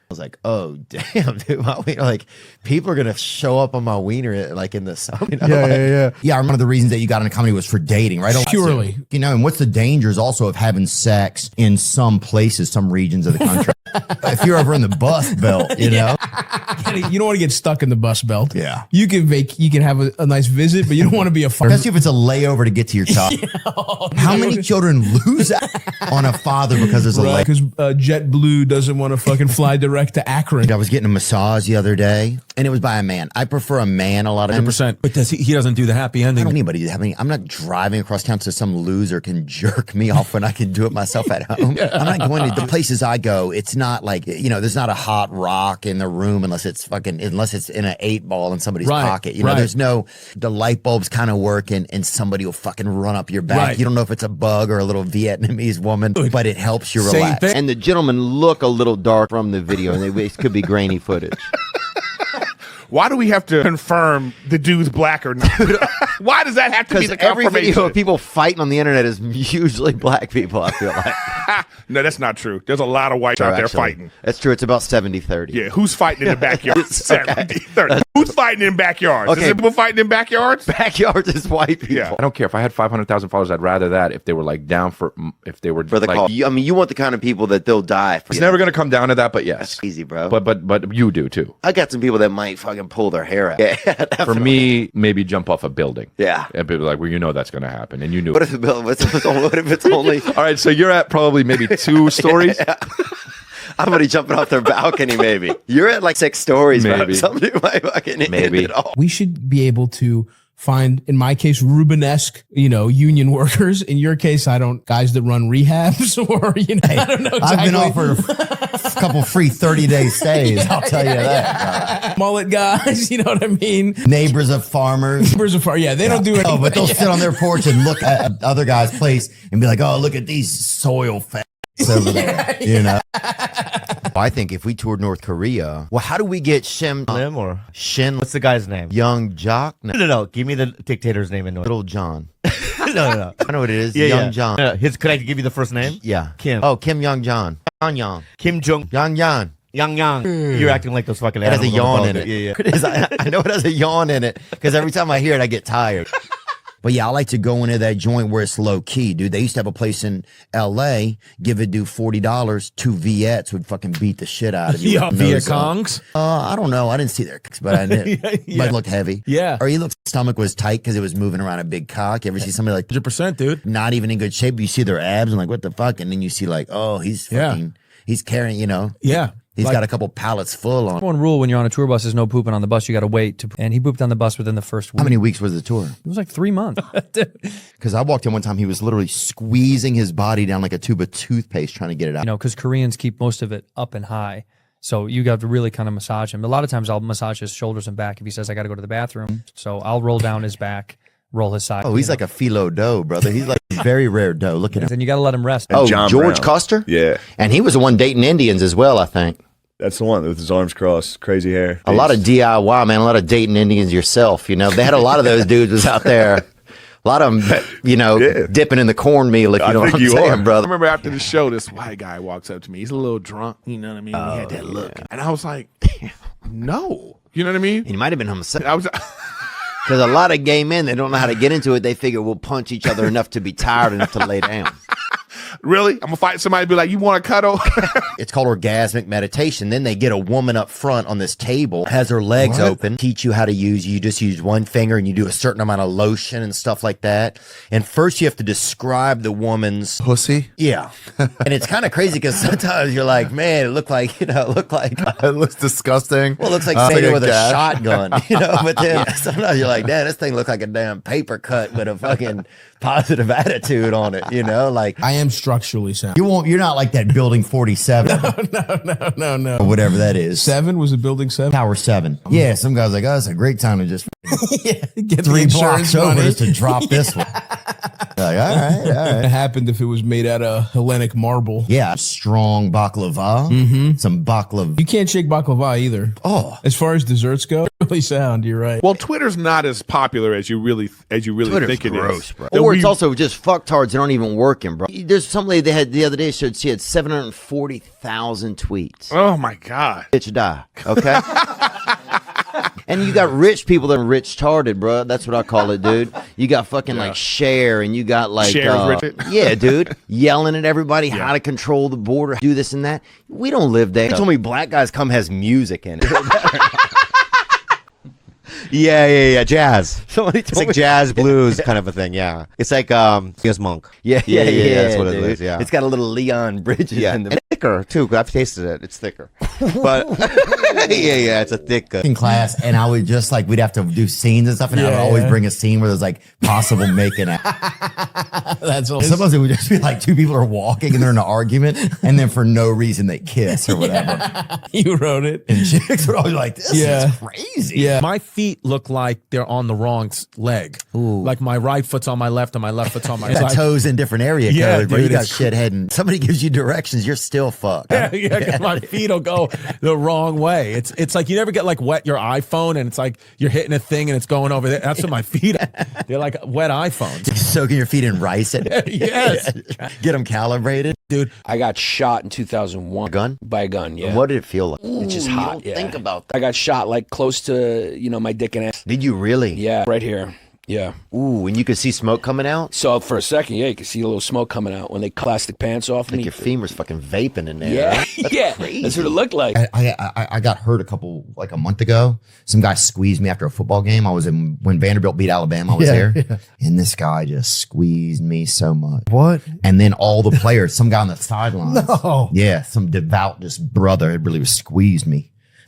was like, oh damn, dude, my wiener, like people are gonna show up on my wiener like in the summer. You know? Yeah. One of the reasons that you got into comedy was for dating, right? Purely. You know, and what's the dangers also of having sex in some places, some regions of the country? If you're over in the Bust Belt, you know. You don't want to get stuck in the bus belt. Yeah. You can have a nice visit, but you don't want to be a farm. Especially if it's a layover to get to your top. How many children lose out on a father because there's a layover? Because JetBlue doesn't want to fucking fly direct to Akron. I was getting a massage the other day, and it was by a man. I prefer a man a lot of times. 100%. But he doesn't do the happy ending. I don't need anybody to have any. I'm not driving across town so some loser can jerk me off when I can do it myself at home. I'm not going to the places I go. It's not like, there's not a hot rock in the room unless it's in an 8-ball in somebody's pocket. There's no, the light bulb's kind of working and somebody will fucking run up your back. Right. You don't know if it's a bug or a little Vietnamese woman, but it helps you Same relax. thing. And the gentlemen look a little dark from the video, and it could be grainy footage. Why do we have to confirm the dude's black or not? Why does that have to be the every confirmation? video of people fighting on the internet is usually black people, I feel like. No, that's not true. There's a lot of whites out there fighting. That's true. It's about 70-30. Yeah, who's fighting in the backyard? 70-30. Who's fighting in backyards? Okay. Is it people fighting in backyards? Backyards is white people. Yeah. I don't care if I had 500,000 followers. I'd rather that if they were like down for the like, call. You want the kind of people that they'll die for. It's never going to come down to that, but yes. That's easy, bro. But you do too. I got some people that might fucking pull their hair out. Yeah, For me, maybe jump off a building. Yeah. And people are like, well, that's going to happen, and you knew. What if it's only? All right, so you're at probably maybe 2 stories. Somebody jumping off their balcony, maybe. You're at like 6 stories, Maybe. bro. Somebody might fucking end it all. We should be able to find, in my case, Rubenesque, union workers. In your case, guys that run rehabs or, I don't know exactly. I've been offered a couple free 30-day stays, I'll tell you that. Mullet guys, you know what I mean? Neighbors of farmers. Yeah, they don't do anything. Oh, but they'll sit on their porch and look at other guys' place and be like, oh, look at these soil facts over there, I think if we toured North Korea, well, how do we get Shin Lim or Shin? what's the guy's name? Young Jock? No. Give me the dictator's name in North. Little John. No. I know what it is. Yeah, Young yeah. John. No, could I give you the first name? Yeah. Kim. Oh, Kim Young John. Yang. Kim Jong. Yang. You're acting like those fucking It has a animals yawn on in the it. boat. It is. I know it has a yawn in it because every time I hear it, I get tired. But yeah, I like to go into that joint where it's low key, dude. They used to have a place in L.A. Give a dude $40, 2 Viets would fucking beat the shit out of you. Yeah, Viet Congs. I don't know. I didn't see their kicks, but I knew. But it looked heavy. Yeah. Or he looked, stomach was tight because it was moving around a big cock. You ever see somebody like 100%, dude. not even in good shape? You see their abs and like, what the fuck? And then you see like, oh, he's fucking, he's carrying, Yeah. He's got a couple pallets full on. One rule when you're on a tour bus is no pooping on the bus. You got to wait. And he pooped on the bus within the first week. How many weeks was the tour? It was like 3 months. Because I walked in one time, he was literally squeezing his body down like a tube of toothpaste trying to get it out. Because Koreans keep most of it up and high. So you got to really kind of massage him. A lot of times I'll massage his shoulders and back if he says, I got to go to the bathroom. So I'll roll down his back, roll his side. Oh, he's like a philo dough, brother. He's like very rare dough. Look at him. Then you got to let him rest. Oh, John George Brown. Custer? Yeah. And he was the one dating Indians as well, I think. That's the one with his arms crossed, crazy hair. A lot of DIY, man. A lot of dating Indians yourself, They had a lot of those dudes was out there. A lot of them, dipping in the cornmeal, if you know what I'm saying, brother. I remember after the show, this white guy walks up to me. He's a little drunk, you know what I mean? He had that look. And I was like, no. You know what I mean? He might have been homosexual. Because a lot of gay men, they don't know how to get into it. They figure we'll punch each other enough to be tired enough to lay down. Really? I'm gonna fight somebody and be like, you want to cuddle? It's called orgasmic meditation. Then they get a woman up front on this table, has her legs open, teach you how to you just use one finger and you do a certain amount of lotion and stuff like that. And first you have to describe the woman's pussy. Yeah. And it's kind of crazy because sometimes you're like, man, it looked like, it looks disgusting. Well, it looks like Santa with a shotgun, But then sometimes you're like, damn, this thing looks like a damn paper cut with a fucking positive attitude on it, Like I am structurally sound. You're not like that building 47. No. Or whatever that is. 7 was it building 7? Tower 7. Yeah, some guy's like, oh, it's a great time to just Get 3 the blocks insurance over money. just to drop this one. Like, all right. It happened if it was made out of Hellenic marble. Yeah, strong baklava. Some baklava. You can't shake baklava either. Oh, as far as desserts go, really sound. You're right. Well, Twitter's not as popular as you really Twitter's think it gross, is, bro. Or it's also just fucktards that aren't even working, bro. There's some lady they had the other day showed she had 740,000 tweets. Oh my god, bitch, die. Okay. And you got rich people that are rich-tarded, bro. That's what I call it, dude. You got fucking like Cher, and you got like yeah, dude, yelling at everybody how to control the border, do this and that. We don't live there. They told me Black Guys Come has music in it. Yeah, jazz. Somebody It's like jazz blues kind of a thing. Yeah, it's like Monk. Yeah, that's what it dude. is. Yeah, it's got a little Leon Bridges in the and thicker too. I've tasted it. It's thicker, but yeah, it's a thick in class. And I would just like we'd have to do scenes and stuff, and I would always bring a scene where there's like possible making out. That's all. Sometimes it would just be like two people are walking and they're in an argument, and then for no reason they kiss or whatever. You wrote it, and chicks were always like, "This is crazy." Yeah, my feet look like they're on the wrong leg. Ooh. Like my right foot's on my left and my left foot's on my Got right. toes in different area Yeah, codes, bro. You dude, got it's shithead, and somebody gives you directions, you're still fucked. Yeah, 'cause my feet will go the wrong way. It's like you never get like wet your iPhone and it's like you're hitting a thing and it's going over there. That's what my feet are. They're like wet iPhones. Soaking your feet in rice. Yes. Get them calibrated. Dude, I got shot in 2001. Gun? By a gun, yeah. What did it feel like? It's just Ooh, hot. You don't yeah. think about that. I got shot like close to, my dick and ass. Did you really? Yeah, right here. Yeah. Ooh, and you could see smoke coming out? So for a second, yeah, you could see a little smoke coming out when they plastic pants off Like me. your femur's fucking vaping in there. Yeah, right? That's yeah. crazy. That's what it looked like. I got hurt a month ago. Some guy squeezed me after a football game. I was when Vanderbilt beat Alabama. I was there. Yeah. And this guy just squeezed me so much. What? And then all the players, some guy on the sidelines. No. Yeah, some devout just brother really was squeezed me.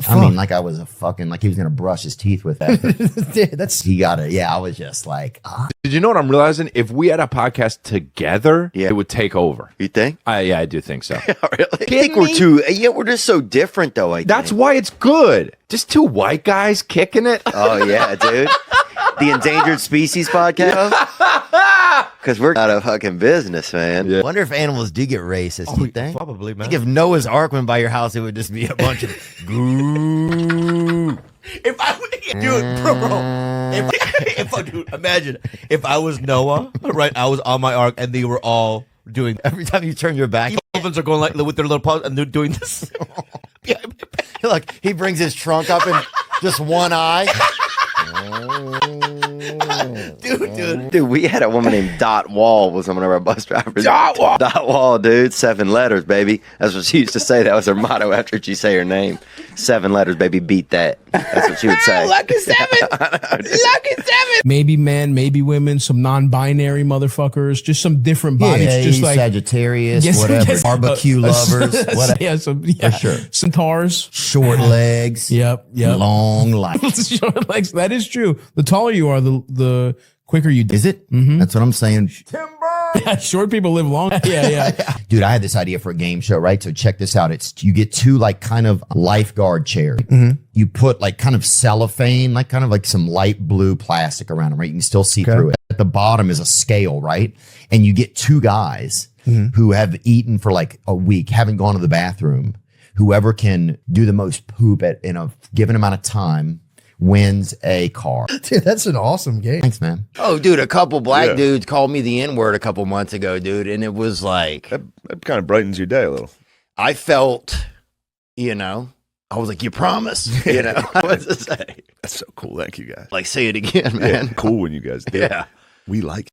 I mean, like I was like he was gonna brush his teeth with that. He got it. Yeah, I was just like, Did you know what I'm realizing? If we had a podcast together, it would take over. You think? Yeah, I do think so. Really? I think we're too. Yeah, we're just so different, though. That's why it's good. Just two white guys kicking it. Oh yeah, dude. The Endangered Species podcast. Because we're out of fucking business, man. Yeah. Wonder if animals do get racist. Do you think? Probably, man. I think if Noah's Ark went by your house, it would just be a bunch of goo. If I would, dude, bro, dude, imagine if I was Noah, right? I was on my ark and they were all doing. Every time you turn your back, Dolphins are going like with their little paws and they're doing this. Look, he brings his trunk up and just one eye. Dude, we had a woman named Dot Wall was one of our bus drivers. Dot Wall, dude. 7 letters, baby. That's what she used to say. That was her motto after she'd say her name. 7 letters, baby. Beat that. That's what she would say. Lucky 7. Lucky 7. Maybe men, maybe women, some non-binary motherfuckers, just some different bodies, just like Sagittarius, whatever. Barbecue lovers, whatever. Yeah, For sure. Centaurs, short legs. Yep. Long life. Short legs. That is true. The taller you are, the quicker you. Is it? Mm-hmm. That's what I'm saying. Yeah, short people live long. Yeah. Dude, I had this idea for a game show, right? So check this out. You get 2 like kind of lifeguard chairs. Mm-hmm. You put like kind of cellophane, like kind of like some light blue plastic around them, right? You can still see through it. At the bottom is a scale, right? And you get 2 guys who have eaten for like a week, haven't gone to the bathroom. Whoever can do the most poop in a given amount of time wins a car. Dude, that's an awesome game. Thanks, man. Oh, dude, a couple black dudes called me the N-word a couple months ago, dude, and it was like... That kind of brightens your day a little. I felt, I was like, you promise? What's to say? That's so cool. Thank you, guys. Like, say it again, man. Yeah, cool when you guys do. Yeah. We like it.